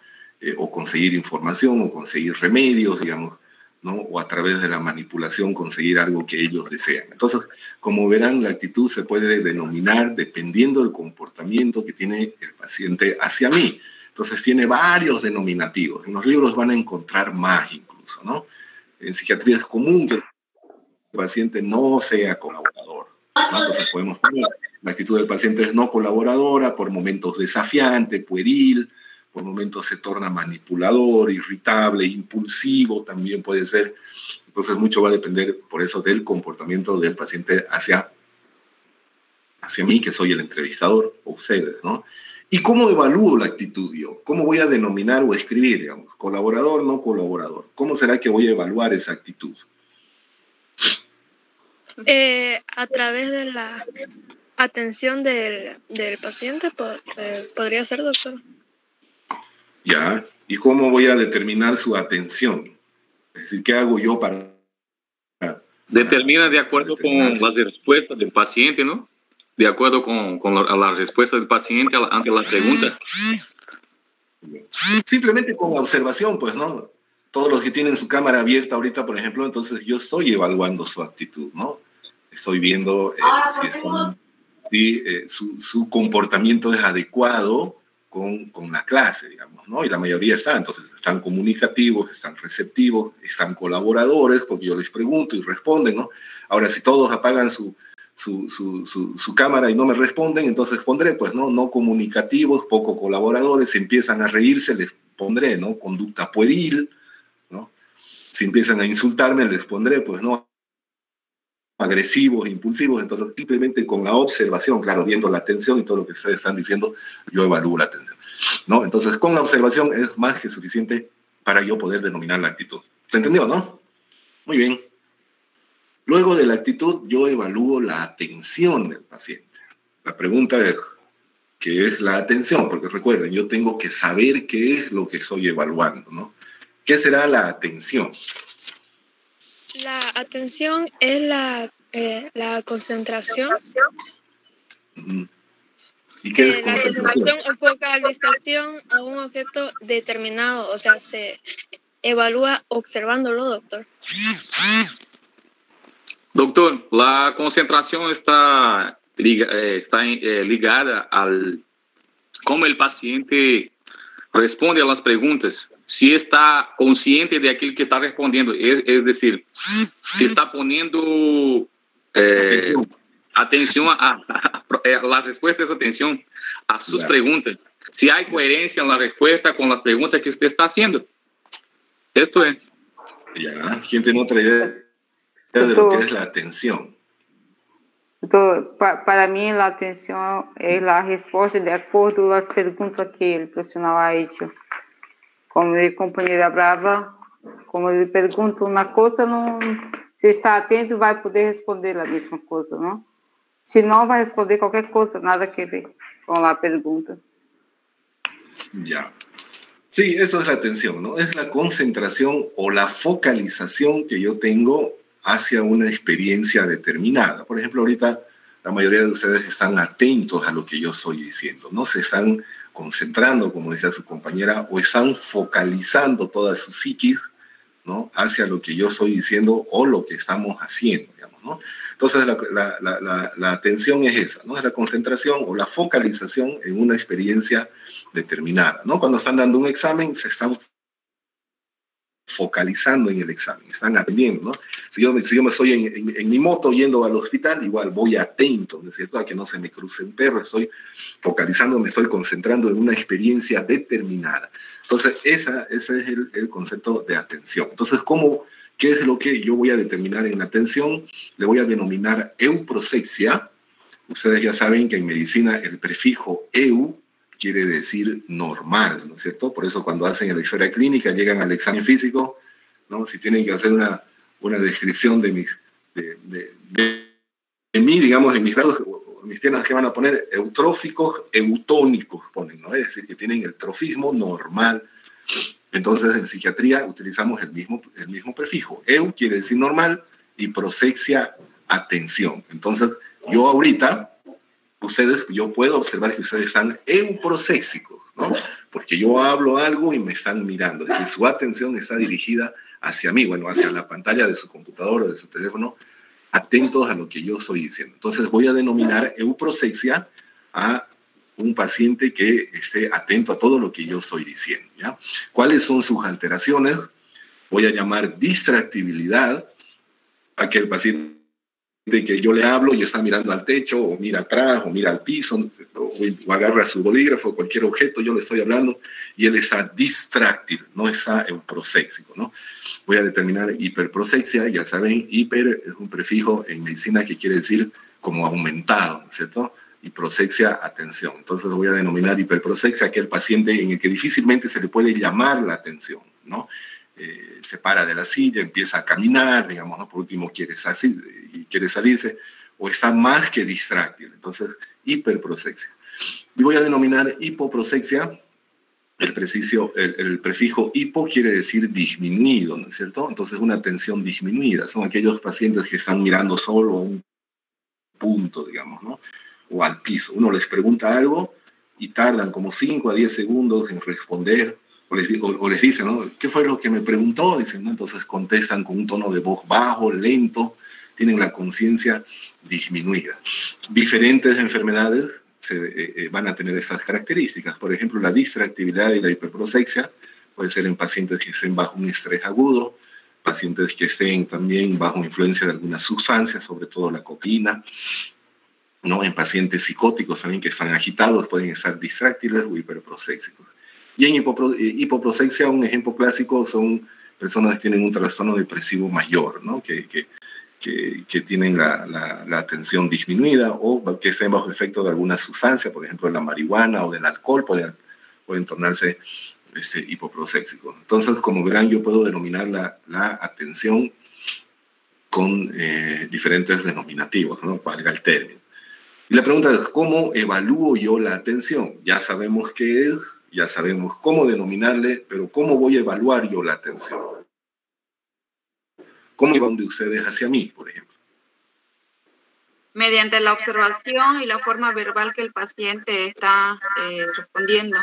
O conseguir información o conseguir remedios, digamos, ¿no? O a través de la manipulación conseguir algo que ellos desean. Entonces, como verán, la actitud se puede denominar dependiendo del comportamiento que tiene el paciente hacia mí. Entonces, tiene varios denominativos. En los libros van a encontrar más incluso, ¿no? En psiquiatría es común que el paciente no sea colaborador, ¿no? Entonces, podemos poner la actitud del paciente es no colaboradora, por momentos desafiante, pueril, por momentos se torna manipulador, irritable, impulsivo, también puede ser. Entonces mucho va a depender, por eso, del comportamiento del paciente hacia mí, que soy el entrevistador, o ustedes, ¿no? ¿Y cómo evalúo la actitud yo? ¿Cómo voy a denominar o escribir, digamos? Colaborador, no colaborador. ¿Cómo será que voy a evaluar esa actitud? A través de la atención del paciente, podría ser, doctor. Ya, ¿y cómo voy a determinar su atención? Es decir, ¿qué hago yo para determina de acuerdo con las respuestas del paciente, ¿no? De acuerdo con la respuesta del paciente ante la pregunta. Simplemente con la observación, pues, ¿no? Todos los que tienen su cámara abierta ahorita, por ejemplo, entonces yo estoy evaluando su actitud, ¿no? Estoy viendo si su comportamiento es adecuado, con la clase, digamos, ¿no? Y la mayoría entonces están comunicativos, están receptivos, están colaboradores, porque yo les pregunto y responden, ¿no? Ahora, si todos apagan su cámara y no me responden, entonces pondré, pues, no comunicativos, poco colaboradores. Si empiezan a reírse, les pondré, ¿no? Conducta pueril, ¿no? Si empiezan a insultarme, les pondré, pues, ¿no? Agresivos, impulsivos. Entonces, simplemente con la observación, claro, viendo la atención y todo lo que ustedes están diciendo, yo evalúo la atención, ¿no? Entonces, con la observación es más que suficiente para yo poder denominar la actitud. ¿Se entendió, no? Muy bien. Luego de la actitud, yo evalúo la atención del paciente. La pregunta es, ¿qué es la atención? Porque recuerden, yo tengo que saber qué es lo que estoy evaluando, ¿no? ¿Qué será la atención? La atención es la concentración. ¿Y qué es la concentración o focalización a un objeto determinado. O sea, se evalúa observándolo, doctor. Doctor, la concentración está ligada al cómo el paciente responde a las preguntas. Si está consciente de aquello que está respondiendo, es decir, si está poniendo atención a la respuesta es atención a sus preguntas. Si hay coherencia en la respuesta con las preguntas que usted está haciendo. Esto es. Ya, ¿quién tiene otra idea de lo que es la atención? Então, para mim, a atenção é a resposta de acordo com as perguntas que o profissional ha hecho. Como a companheira Brava, como ele pergunta uma coisa, não, se está atento, vai poder responder a mesma coisa, não? Se não, vai responder qualquer coisa, nada que ver com a pergunta. Ya. Sí, eso es la atención, ¿no? Es la concentración o la focalización que yo tengo hacia una experiencia determinada. Por ejemplo, ahorita la mayoría de ustedes están atentos a lo que yo estoy diciendo, no se están concentrando, como decía su compañera, o están focalizando toda su psiquis, ¿no? Hacia lo que yo estoy diciendo o lo que estamos haciendo, digamos, ¿no? Entonces la atención es esa, ¿no? Es la concentración o la focalización en una experiencia determinada, ¿no? Cuando están dando un examen, se están focalizando en el examen, están atendiendo, ¿no? Si yo me estoy en mi moto yendo al hospital, igual voy atento, ¿no es cierto?, a que no se me cruce un perro, estoy focalizando, me estoy concentrando en una experiencia determinada. Entonces, ese es el concepto de atención. Entonces, ¿qué es lo que yo voy a determinar en la atención? Le voy a denominar euprosexia. Ustedes ya saben que en medicina el prefijo eu quiere decir normal, ¿no es cierto? Por eso cuando hacen la historia clínica, llegan al examen físico, ¿no? Si tienen que hacer una descripción de mí, digamos, en mis brazos, mis piernas, que van a poner eutróficos, eutónicos, ponen, ¿no? Es decir, que tienen el trofismo normal. Entonces, en psiquiatría utilizamos el mismo prefijo. Eu quiere decir normal y prosexia, atención. Entonces, yo ahorita, yo puedo observar que ustedes están euprosexicos, ¿no? Porque yo hablo algo y me están mirando. Es decir, su atención está dirigida hacia mí, bueno, hacia la pantalla de su computador o de su teléfono, atentos a lo que yo estoy diciendo. Entonces voy a denominar euprosexia a un paciente que esté atento a todo lo que yo estoy diciendo, ¿ya? ¿Cuáles son sus alteraciones? Voy a llamar distractibilidad a que el paciente de que yo le hablo y está mirando al techo, o mira atrás, o mira al piso, o agarra su bolígrafo, cualquier objeto, yo le estoy hablando, y él está distráctil, no está euproséxico, ¿no? Voy a determinar hiperprosexia, ya saben, hiper es un prefijo en medicina que quiere decir como aumentado, ¿no es cierto? Y prosexia, atención. Entonces voy a denominar hiperprosexia aquel paciente en el que difícilmente se le puede llamar la atención, ¿no? Se para de la silla, empieza a caminar, digamos, ¿no? Por último quiere salirse, o está más que distráctil. Entonces, hiperprosexia. Y voy a denominar hipoprosexia, el prefijo hipo quiere decir disminuido, ¿no es cierto? Entonces, una atención disminuida. Son aquellos pacientes que están mirando solo a un punto, digamos, ¿no? O al piso. Uno les pregunta algo y tardan como 5 a 10 segundos en responder. O les dicen, ¿no? ¿Qué fue lo que me preguntó? Dicen, ¿no? Entonces contestan con un tono de voz bajo, lento, tienen la conciencia disminuida. Diferentes enfermedades van a tener esas características. Por ejemplo, la distractibilidad y la hiperprosexia puede ser en pacientes que estén bajo un estrés agudo, pacientes que estén también bajo influencia de alguna sustancia, sobre todo la cocaína, ¿no? En pacientes psicóticos también que están agitados pueden estar distráctiles o hiperproséxicos. Y en hipoprosexia, un ejemplo clásico son personas que tienen un trastorno depresivo mayor, ¿no? que tienen la atención disminuida o que estén bajo efecto de alguna sustancia, por ejemplo, de la marihuana o del alcohol, pueden tornarse hipoproséxicos. Entonces, como verán, yo puedo denominar la atención con diferentes denominativos, ¿no? Valga el término. Y la pregunta es, ¿cómo evalúo yo la atención? Ya sabemos qué es, ya sabemos cómo denominarle, pero ¿cómo voy a evaluar yo la atención? ¿Cómo van de ustedes hacia mí, por ejemplo? Mediante la observación y la forma verbal que el paciente está respondiendo,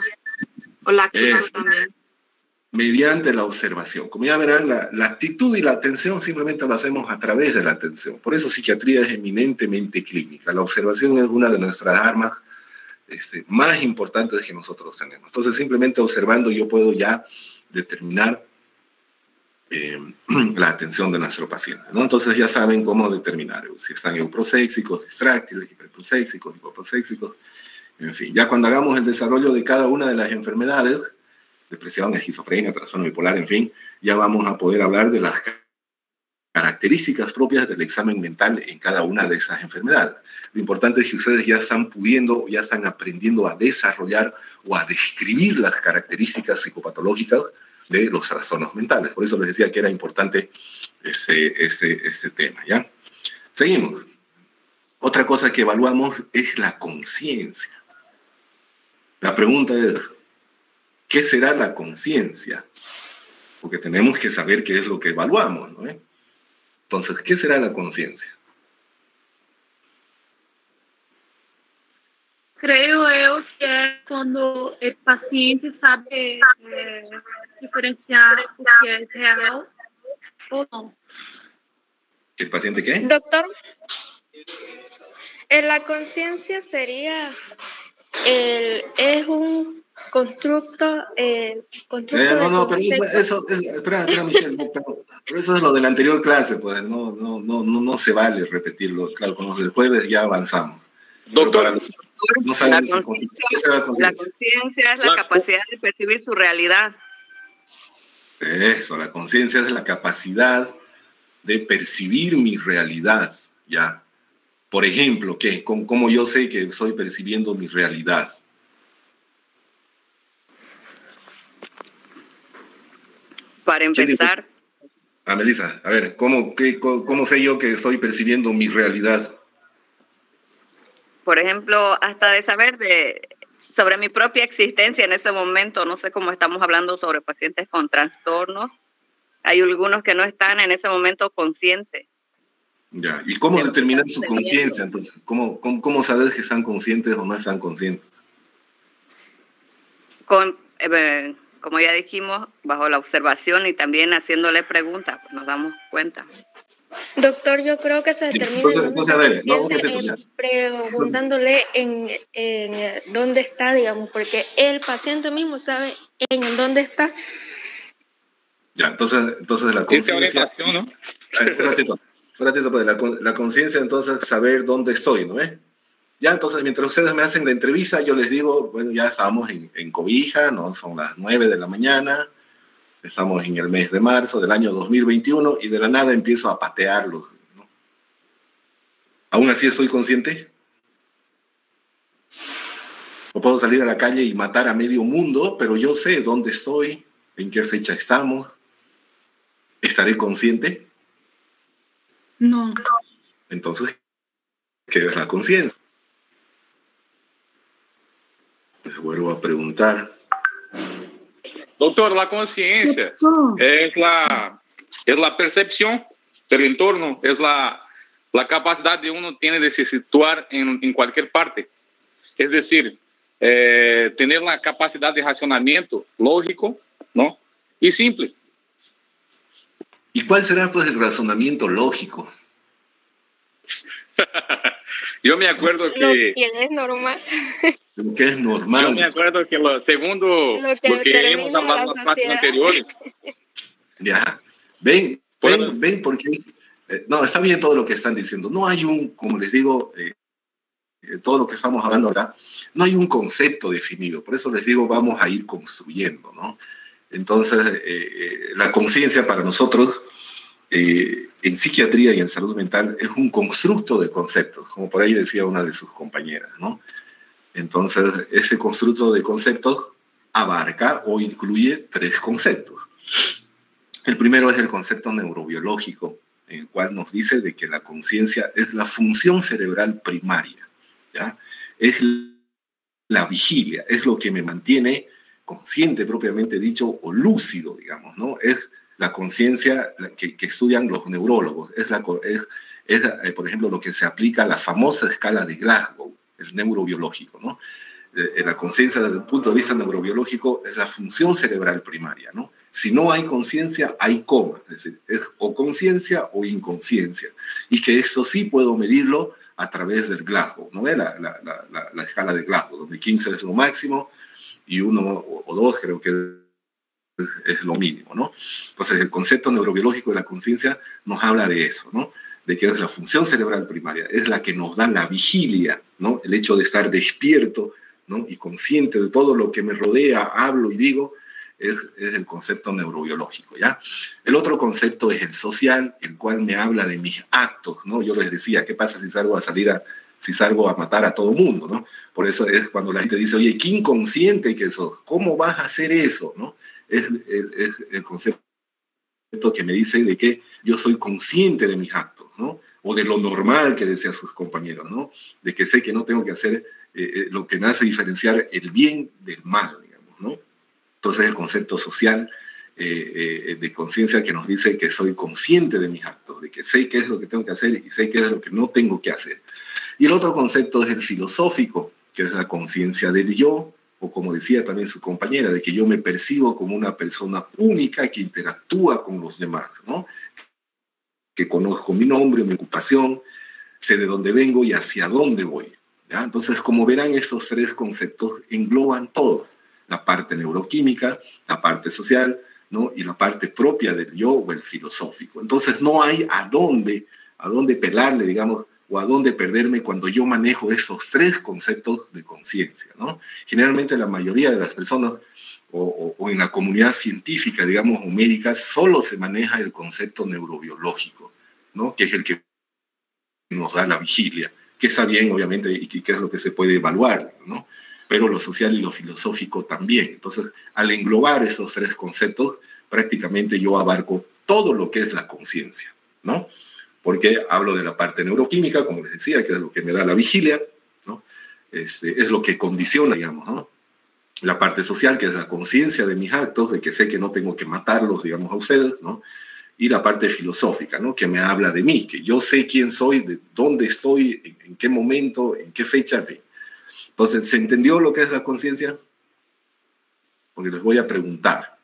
o la actitud también. Mediante la observación. Como ya verán, la actitud y la atención simplemente lo hacemos a través de la atención. Por eso psiquiatría es eminentemente clínica. La observación es una de nuestras armas más importantes que nosotros tenemos. Entonces, simplemente observando yo puedo ya determinar la atención de nuestro paciente, ¿no? Entonces ya saben cómo determinar si están euproséxicos, distráctiles, hiperproséxicos, hipoproséxicos, en fin. Ya cuando hagamos el desarrollo de cada una de las enfermedades, depresión, esquizofrenia, trastorno bipolar, en fin, ya vamos a poder hablar de las características propias del examen mental en cada una de esas enfermedades. Lo importante es que ustedes ya están pudiendo, ya están aprendiendo a desarrollar o a describir las características psicopatológicas de los trastornos mentales. Por eso les decía que era importante este tema, ¿ya? Seguimos. Otra cosa que evaluamos es la conciencia. La pregunta es, ¿qué será la conciencia? Porque tenemos que saber qué es lo que evaluamos, ¿no? Entonces, ¿qué será la conciencia? Creo yo que es cuando el paciente sabe diferenciar lo que es real o no. ¿El paciente qué? Doctor, la conciencia sería es un constructo. No, pero espera, Michelle, pero eso es lo de la anterior clase, pues no se vale repetirlo. Claro, con los del jueves ya avanzamos. Doctor, no saben la conciencia es la capacidad de percibir su realidad. Eso, la conciencia es la capacidad de percibir mi realidad, ¿ya? Por ejemplo, ¿cómo yo sé que estoy percibiendo mi realidad? Para empezar. Melissa, a ver, ¿cómo sé yo que estoy percibiendo mi realidad? Por ejemplo, hasta de saber sobre mi propia existencia en ese momento, no sé cómo estamos hablando sobre pacientes con trastornos, hay algunos que no están en ese momento conscientes. Ya, ¿y cómo determinar su conciencia entonces? ¿Cómo sabes que están conscientes o no están conscientes? Como ya dijimos, bajo la observación y también haciéndole preguntas, pues nos damos cuenta. Doctor, yo creo que se determina preguntándole en dónde está, digamos, porque el paciente mismo sabe en dónde está. Ya, entonces la conciencia... ¿no? La conciencia, entonces, saber dónde estoy, ¿no es? Ya, entonces, mientras ustedes me hacen la entrevista, yo les digo, bueno, ya estamos en Cobija, ¿no? Son las 9 de la mañana, estamos en el mes de marzo del año 2021 y de la nada empiezo a patearlos, ¿no? ¿Aún así estoy consciente? O puedo salir a la calle y matar a medio mundo, pero yo sé dónde estoy, en qué fecha estamos. ¿Estaré consciente? No. Entonces, ¿qué es la conciencia? Les vuelvo a preguntar. Doctor, la conciencia es la percepción del entorno, es la capacidad de uno tiene de se situar en cualquier parte. Es decir, tener la capacidad de razonamiento lógico, ¿no? Y simple. ¿Y cuál será, pues, el razonamiento lógico? Yo me acuerdo que... Lo que es normal. Lo que es normal. Yo me acuerdo que lo segundo, lo que hemos hablado en las partes anteriores. Ya, ven, porque... no, está bien todo lo que están diciendo. No hay como les digo, todo lo que estamos hablando acá, no hay un concepto definido. Por eso les digo, vamos a ir construyendo, ¿no? Entonces, la conciencia para nosotros, en psiquiatría y en salud mental, es un constructo de conceptos, como por ahí decía una de sus compañeras, ¿no? Entonces, ese constructo de conceptos abarca o incluye 3 conceptos. El primero es el concepto neurobiológico, en el cual nos dice de que la conciencia es la función cerebral primaria, ¿ya? Es la vigilia, es lo que me mantiene consciente propiamente dicho o lúcido, digamos, ¿no? Es la conciencia que estudian los neurólogos, por ejemplo, lo que se aplica a la famosa escala de Glasgow, el neurobiológico, ¿no? La conciencia desde el punto de vista neurobiológico es la función cerebral primaria, ¿no? Si no hay conciencia, hay coma, es decir, es o conciencia o inconsciencia, y que esto sí puedo medirlo a través del Glasgow, ¿no? La escala de Glasgow, donde 15 es lo máximo y 1 o 2 creo que es lo mínimo, ¿no? Entonces, el concepto neurobiológico de la conciencia nos habla de eso, ¿no? De que es la función cerebral primaria, es la que nos da la vigilia, ¿no? El hecho de estar despierto, ¿no? Y consciente de todo lo que me rodea, hablo y digo, es el concepto neurobiológico, ¿ya? El otro concepto es el social, el cual me habla de mis actos, ¿no? Yo les decía, ¿qué pasa si salgo a matar a todo mundo, ¿no? Por eso es cuando la gente dice, oye, qué inconsciente que sos, ¿cómo vas a hacer eso, no? Es el concepto que me dice de que yo soy consciente de mis actos, ¿no? O de lo normal que decían sus compañeros, ¿no? De que sé que no tengo que hacer lo que me hace diferenciar el bien del mal, digamos, ¿no? Entonces el concepto social de conciencia que nos dice que soy consciente de mis actos, de que sé qué es lo que tengo que hacer y sé qué es lo que no tengo que hacer. Y el otro concepto es el filosófico, que es la conciencia del yo, o como decía también su compañera, de que yo me percibo como una persona única que interactúa con los demás, ¿no? Que conozco mi nombre, mi ocupación, sé de dónde vengo y hacia dónde voy, ¿ya? Entonces, como verán, estos 3 conceptos engloban todo, la parte neuroquímica, la parte social, ¿no? Y la parte propia del yo o el filosófico. Entonces, no hay a dónde pelarle, digamos, o a dónde perderme cuando yo manejo esos 3 conceptos de conciencia, ¿no? Generalmente la mayoría de las personas o en la comunidad científica, digamos, o médica, solo se maneja el concepto neurobiológico, ¿no? Que es el que nos da la vigilia, que está bien, obviamente, y que es lo que se puede evaluar, ¿no? Pero lo social y lo filosófico también. Entonces, al englobar esos 3 conceptos, prácticamente yo abarco todo lo que es la conciencia, ¿no? Porque hablo de la parte neuroquímica, como les decía, que es lo que me da la vigilia, ¿no? Es lo que condiciona, digamos, ¿no? La parte social, que es la conciencia de mis actos, de que sé que no tengo que matarlos, digamos, a ustedes, ¿no? Y la parte filosófica, ¿no? Que me habla de mí, que yo sé quién soy, de dónde estoy, en qué momento, en qué fecha, en fin. Entonces, ¿se entendió lo que es la conciencia? Porque les voy a preguntar.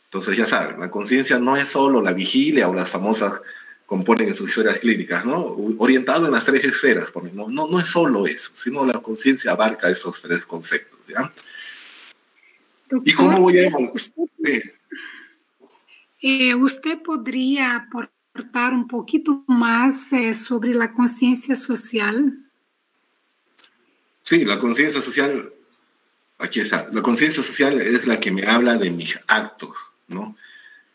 Entonces, ya saben, la conciencia no es solo la vigilia o las famosas componen en sus esferas clínicas, ¿no? Orientado en las 3 esferas, porque no es solo eso, sino la conciencia abarca esos 3 conceptos, ¿ya? Doctor, ¿Y cómo voy a...? ¿Usted podría aportar un poquito más sobre la conciencia social? Sí, la conciencia social, aquí está. La conciencia social es la que me habla de mis actos, ¿no?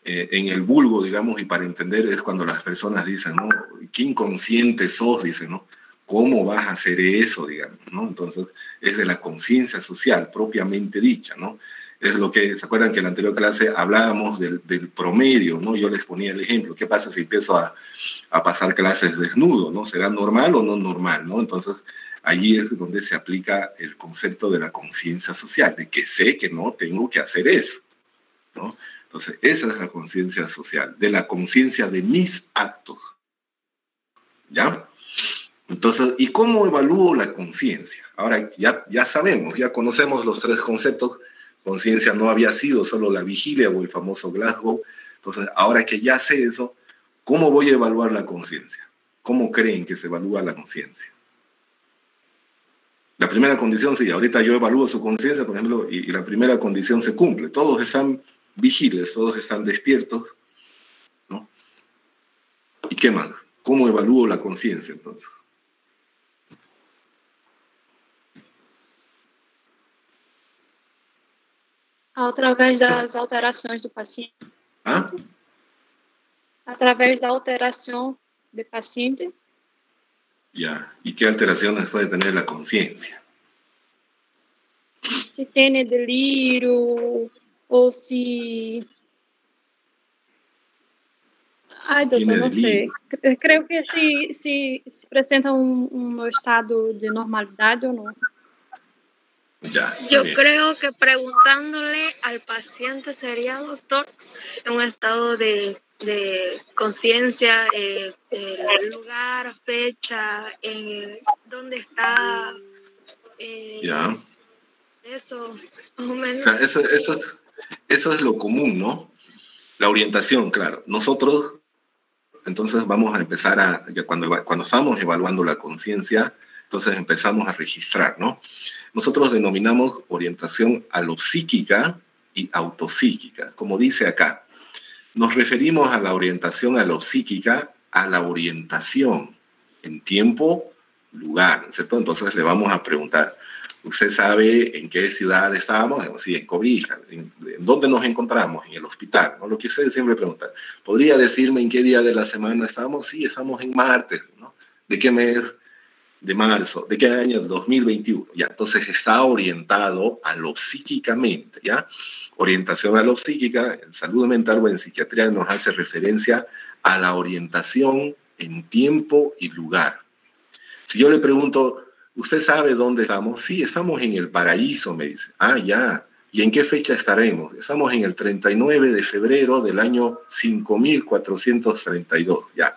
En el vulgo, digamos, y para entender es cuando las personas dicen, ¿no? ¿Qué inconsciente sos? Dicen, ¿no? ¿Cómo vas a hacer eso, digamos, ¿no? Entonces, es de la conciencia social propiamente dicha, ¿no? Es lo que, ¿se acuerdan que en la anterior clase hablábamos del promedio, ¿no? Yo les ponía el ejemplo, ¿qué pasa si empiezo a pasar clases desnudo, ¿no? ¿Será normal o no normal, ¿no? Entonces, allí es donde se aplica el concepto de la conciencia social, de que sé que no tengo que hacer eso, ¿no? Entonces, esa es la conciencia social, de la conciencia de mis actos, ¿ya? Entonces, ¿y cómo evalúo la conciencia? Ahora, ya sabemos, ya conocemos los 3 conceptos. Conciencia no había sido solo la vigilia o el famoso Glasgow. Entonces, ahora que ya sé eso, ¿cómo voy a evaluar la conciencia? ¿Cómo creen que se evalúa la conciencia? La primera condición, sí, ahorita yo evalúo su conciencia, por ejemplo, y la primera condición se cumple. Todos están vigiles, todos están despiertos, ¿no? ¿Y qué más? ¿Cómo evalúo la conciencia, entonces? Através das alterações do paciente. ¿Ah? Através da alteração do paciente. Ya. ¿Y qué alteraciones puede tener la conciencia? Se tem delírio ou se... Ai, doutor, não sei. Creio que se apresenta estado de normalidade ou não. Ya, Yo creo que preguntándole al paciente sería, doctor, en un estado de conciencia, el lugar, fecha, dónde está, ya. eso, más o menos. O sea, eso es lo común, ¿no? La orientación, claro. Nosotros, entonces vamos a empezar cuando estamos evaluando la conciencia, entonces empezamos a registrar, ¿no? Nosotros denominamos orientación alopsíquica y autopsíquica. Como dice acá, nos referimos a la orientación alopsíquica, a la orientación en tiempo, lugar, ¿cierto? Entonces le vamos a preguntar, ¿usted sabe en qué ciudad estábamos? Sí, en Cobija. ¿En dónde nos encontramos? En el hospital, ¿no? Lo que ustedes siempre preguntan. ¿Podría decirme en qué día de la semana estamos? Sí, estamos en martes, ¿no? ¿De qué mes? De marzo. ¿De qué año? 2021. Ya, entonces está orientado alopsíquicamente, ¿ya? Orientación alopsíquica en salud mental o en psiquiatría nos hace referencia a la orientación en tiempo y lugar. Si yo le pregunto, ¿usted sabe dónde estamos? Sí, estamos en el paraíso, me dice. Ah, ya. ¿Y en qué fecha estaremos? Estamos en el 39 de febrero del año 5432, ya.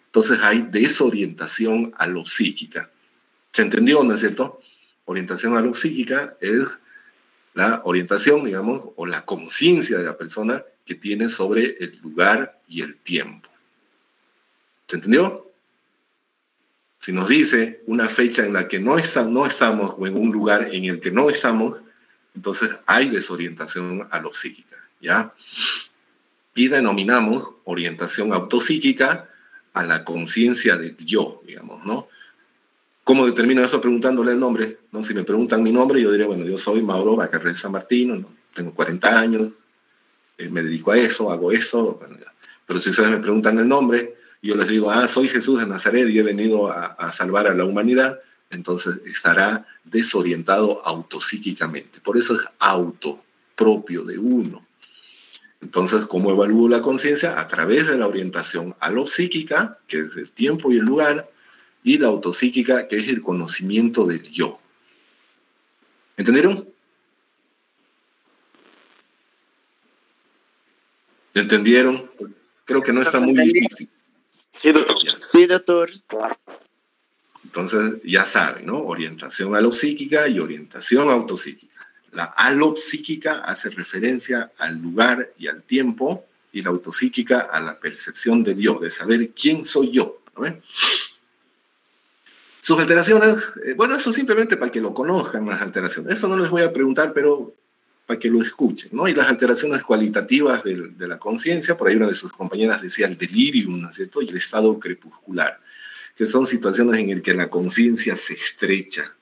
Entonces hay desorientación alopsíquica. ¿Se entendió, no es cierto? Orientación alopsíquica es la orientación, digamos, o la conciencia de la persona que tiene sobre el lugar y el tiempo. ¿Se entendió? Si nos dice una fecha en la que no estamos o en un lugar en el que no estamos, entonces hay desorientación alopsíquica, ¿ya? Y denominamos orientación autopsíquica a la conciencia del yo, digamos, ¿no? ¿Cómo determino eso? Preguntándole el nombre, ¿no? Si me preguntan mi nombre, yo diría, bueno, yo soy Mauro Bacarrel San Martino, ¿no? Tengo 40 años, me dedico a eso, hago eso, bueno, ya. Pero si ustedes me preguntan el nombre, y yo les digo, soy Jesús de Nazaret y he venido a salvar a la humanidad, entonces estará desorientado autopsíquicamente. Por eso es auto, propio de uno. Entonces, ¿cómo evalúo la conciencia? A través de la orientación alopsíquica, que es el tiempo y el lugar, y la autopsíquica, que es el conocimiento del yo. ¿Entendieron? ¿Entendieron? Creo que no está muy difícil. Sí, doctor. Sí, doctor. Entonces, ya saben, ¿no? Orientación alopsíquica y orientación autopsíquica. La alopsíquica hace referencia al lugar y al tiempo, y la autopsíquica a la percepción de Dios, de saber quién soy yo, ¿no? Sus alteraciones, bueno, eso simplemente para que lo conozcan, las alteraciones. Eso no les voy a preguntar, pero para que lo escuchen, ¿no? Y las alteraciones cualitativas de la conciencia, por ahí una de sus compañeras decía el delirium, ¿no es cierto? Y el estado crepuscular, que son situaciones en las que la conciencia se estrecha,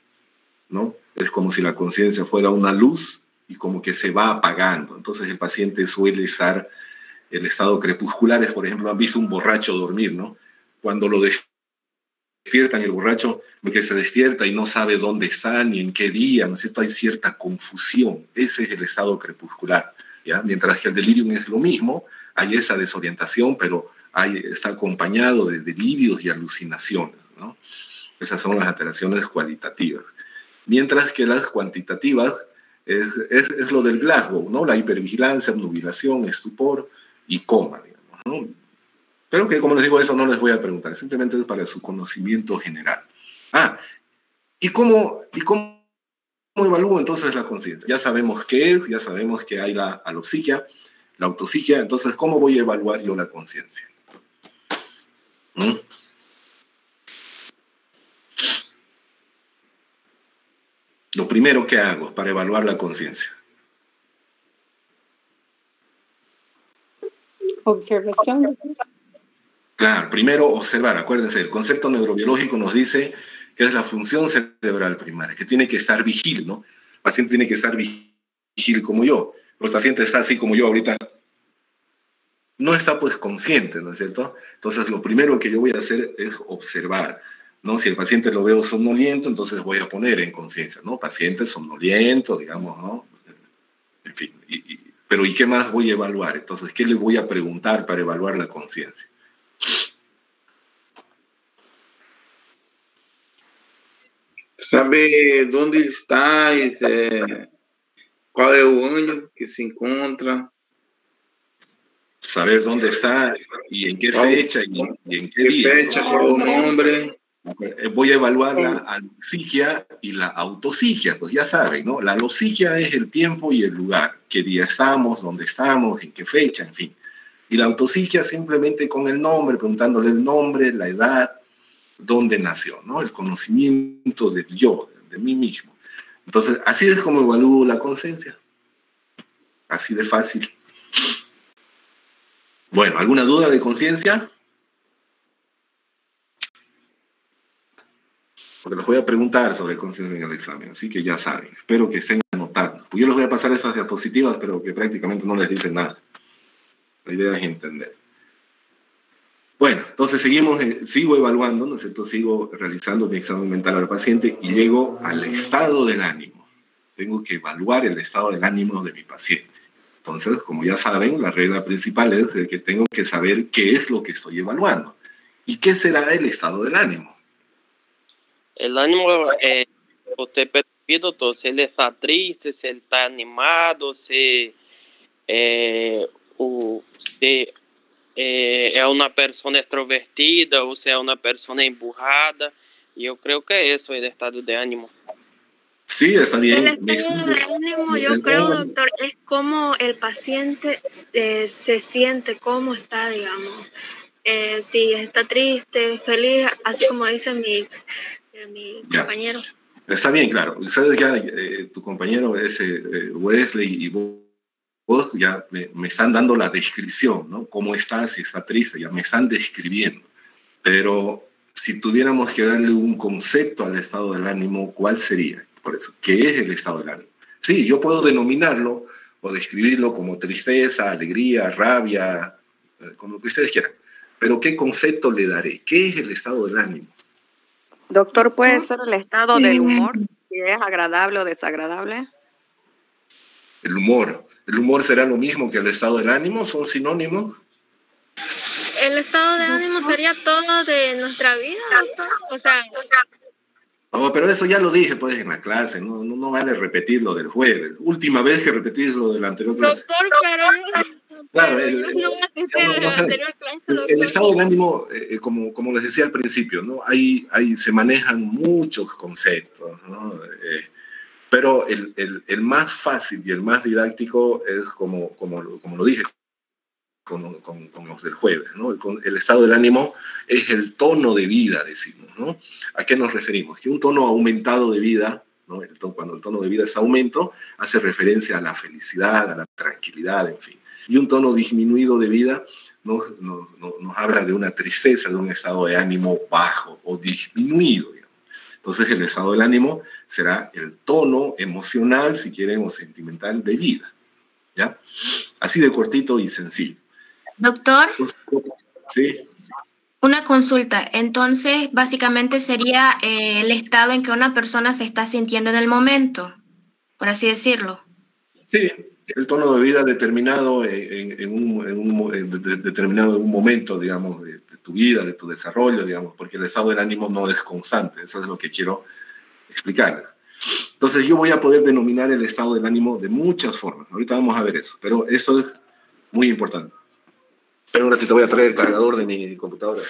¿no? Es como si la conciencia fuera una luz y como que se va apagando. Entonces el paciente suele estar, el estado crepuscular es, por ejemplo, han visto un borracho dormir, ¿no? Cuando lo despiertan, el borracho que se despierta y no sabe dónde está ni en qué día, ¿no es cierto? Hay cierta confusión. Ese es el estado crepuscular, ¿ya? Mientras que el delirium es lo mismo, hay esa desorientación, pero está acompañado de delirios y alucinaciones, ¿no? Esas son las alteraciones cualitativas. Mientras que las cuantitativas es lo del Glasgow, ¿no? La hipervigilancia, obnubilación, estupor y coma, digamos, ¿no? Pero que, como les digo, eso no les voy a preguntar, simplemente es para su conocimiento general. ¿Y cómo evalúo entonces la conciencia? Ya sabemos qué es, ya sabemos que hay la alopsiquia, la autopsiquia, entonces, ¿cómo voy a evaluar yo la conciencia? Lo primero que hago para evaluar la conciencia. Observación. Claro, primero observar. Acuérdense, el concepto neurobiológico nos dice que es la función cerebral primaria, que tiene que estar vigil, ¿no? El paciente tiene que estar vigil como yo. El paciente está así como yo ahorita. No está pues consciente, ¿no es cierto? Entonces lo primero que yo voy a hacer es observar, ¿no? Si el paciente lo veo somnoliento, entonces voy a poner en conciencia, ¿no? Paciente somnoliento, digamos, ¿no? En fin, pero ¿y qué más voy a evaluar? Entonces, ¿qué le voy a preguntar para evaluar la conciencia? Saber dónde estás, cuál es el año que se encuentra. Saber dónde está y en qué fecha y en qué día. Fecha, cuál es el nombre. Voy a evaluar la alopsiquia y la autopsiquia, pues ya saben, ¿no? La alopsiquia es el tiempo y el lugar, qué día estamos, dónde estamos, en qué fecha, en fin. Y la autopsiquia simplemente con el nombre, preguntándole el nombre, la edad, dónde nació, ¿no? El conocimiento del yo, de mí mismo. Entonces, así es como evalúo la conciencia. Así de fácil. Bueno, ¿alguna duda de conciencia? Porque les voy a preguntar sobre conciencia en el examen, así que ya saben. Espero que estén anotando. Pues yo les voy a pasar estas diapositivas, pero que prácticamente no les dicen nada. La idea es entender. Bueno, entonces sigo evaluando, ¿no es cierto? Sigo realizando mi examen mental al paciente y llego al estado del ánimo. Tengo que evaluar el estado del ánimo de mi paciente. Entonces, como ya saben, la regla principal es que tengo que saber qué es lo que estoy evaluando. ¿Y qué será el estado del ánimo? El ánimo, usted percibe, doctor, si él está triste, si él está animado, si es una persona extrovertida o si es una persona emburrada. Yo creo que eso es el estado de ánimo. Sí, está bien. El estado de ánimo, yo creo, doctor, es cómo el paciente se siente, cómo está, digamos. Si está triste, feliz, así como dice mi compañero. Está bien, claro. Ustedes ya, tu compañero Wesley y vos ya me están dando la descripción, ¿no? Cómo está, si está triste, ya me están describiendo. Pero si tuviéramos que darle un concepto al estado del ánimo, ¿cuál sería? Por eso, ¿qué es el estado del ánimo? Sí, yo puedo denominarlo o describirlo como tristeza, alegría, rabia, como lo que ustedes quieran. Pero ¿qué concepto le daré? ¿Qué es el estado del ánimo? Doctor, ¿puede ser el estado del humor? Si es agradable o desagradable. El humor. ¿El humor será lo mismo que el estado del ánimo? ¿Son sinónimos? El estado de ánimo sería todo de nuestra vida, doctor. O sea... Oh, pero eso ya lo dije pues en la clase, no vale repetir lo del jueves. Última vez que repetís lo de la anterior clase. Doctor, pero... Claro, el estado del ánimo, como les decía al principio, ¿no? Se manejan muchos conceptos, ¿no? Pero el más fácil y el más didáctico es como lo dije con los del jueves, ¿no? El estado del ánimo es el tono de vida, decimos, ¿no? ¿A qué nos referimos? Que un tono aumentado de vida, ¿no? Cuando el tono de vida es aumento, hace referencia a la felicidad, a la tranquilidad, en fin. Y un tono disminuido de vida nos habla de una tristeza, de un estado de ánimo bajo o disminuido, digamos. Entonces el estado del ánimo será el tono emocional, si quieren, o sentimental de vida, ¿ya? Así de cortito y sencillo. Doctor, sí. Una consulta. Entonces, básicamente sería el estado en que una persona se está sintiendo en el momento, por así decirlo. Sí, el tono de vida determinado determinado en un momento, digamos, de tu vida, de tu desarrollo, digamos, porque el estado del ánimo no es constante. Eso es lo que quiero explicarles. Entonces, yo voy a poder denominar el estado del ánimo de muchas formas. Ahorita vamos a ver eso, pero eso es muy importante. Pero un ratito voy a traer el cargador de mi computadora.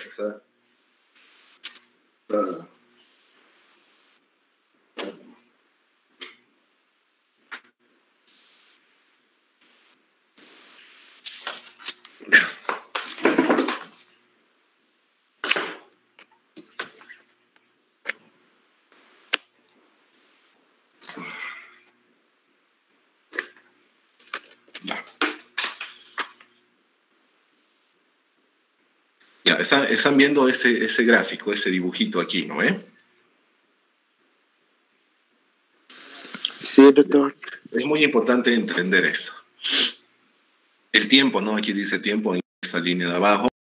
Ya, están viendo ese gráfico, ese dibujito aquí, ¿no? Sí, doctor. Es muy importante entender esto. El tiempo, ¿no? Aquí dice tiempo en esta línea de abajo.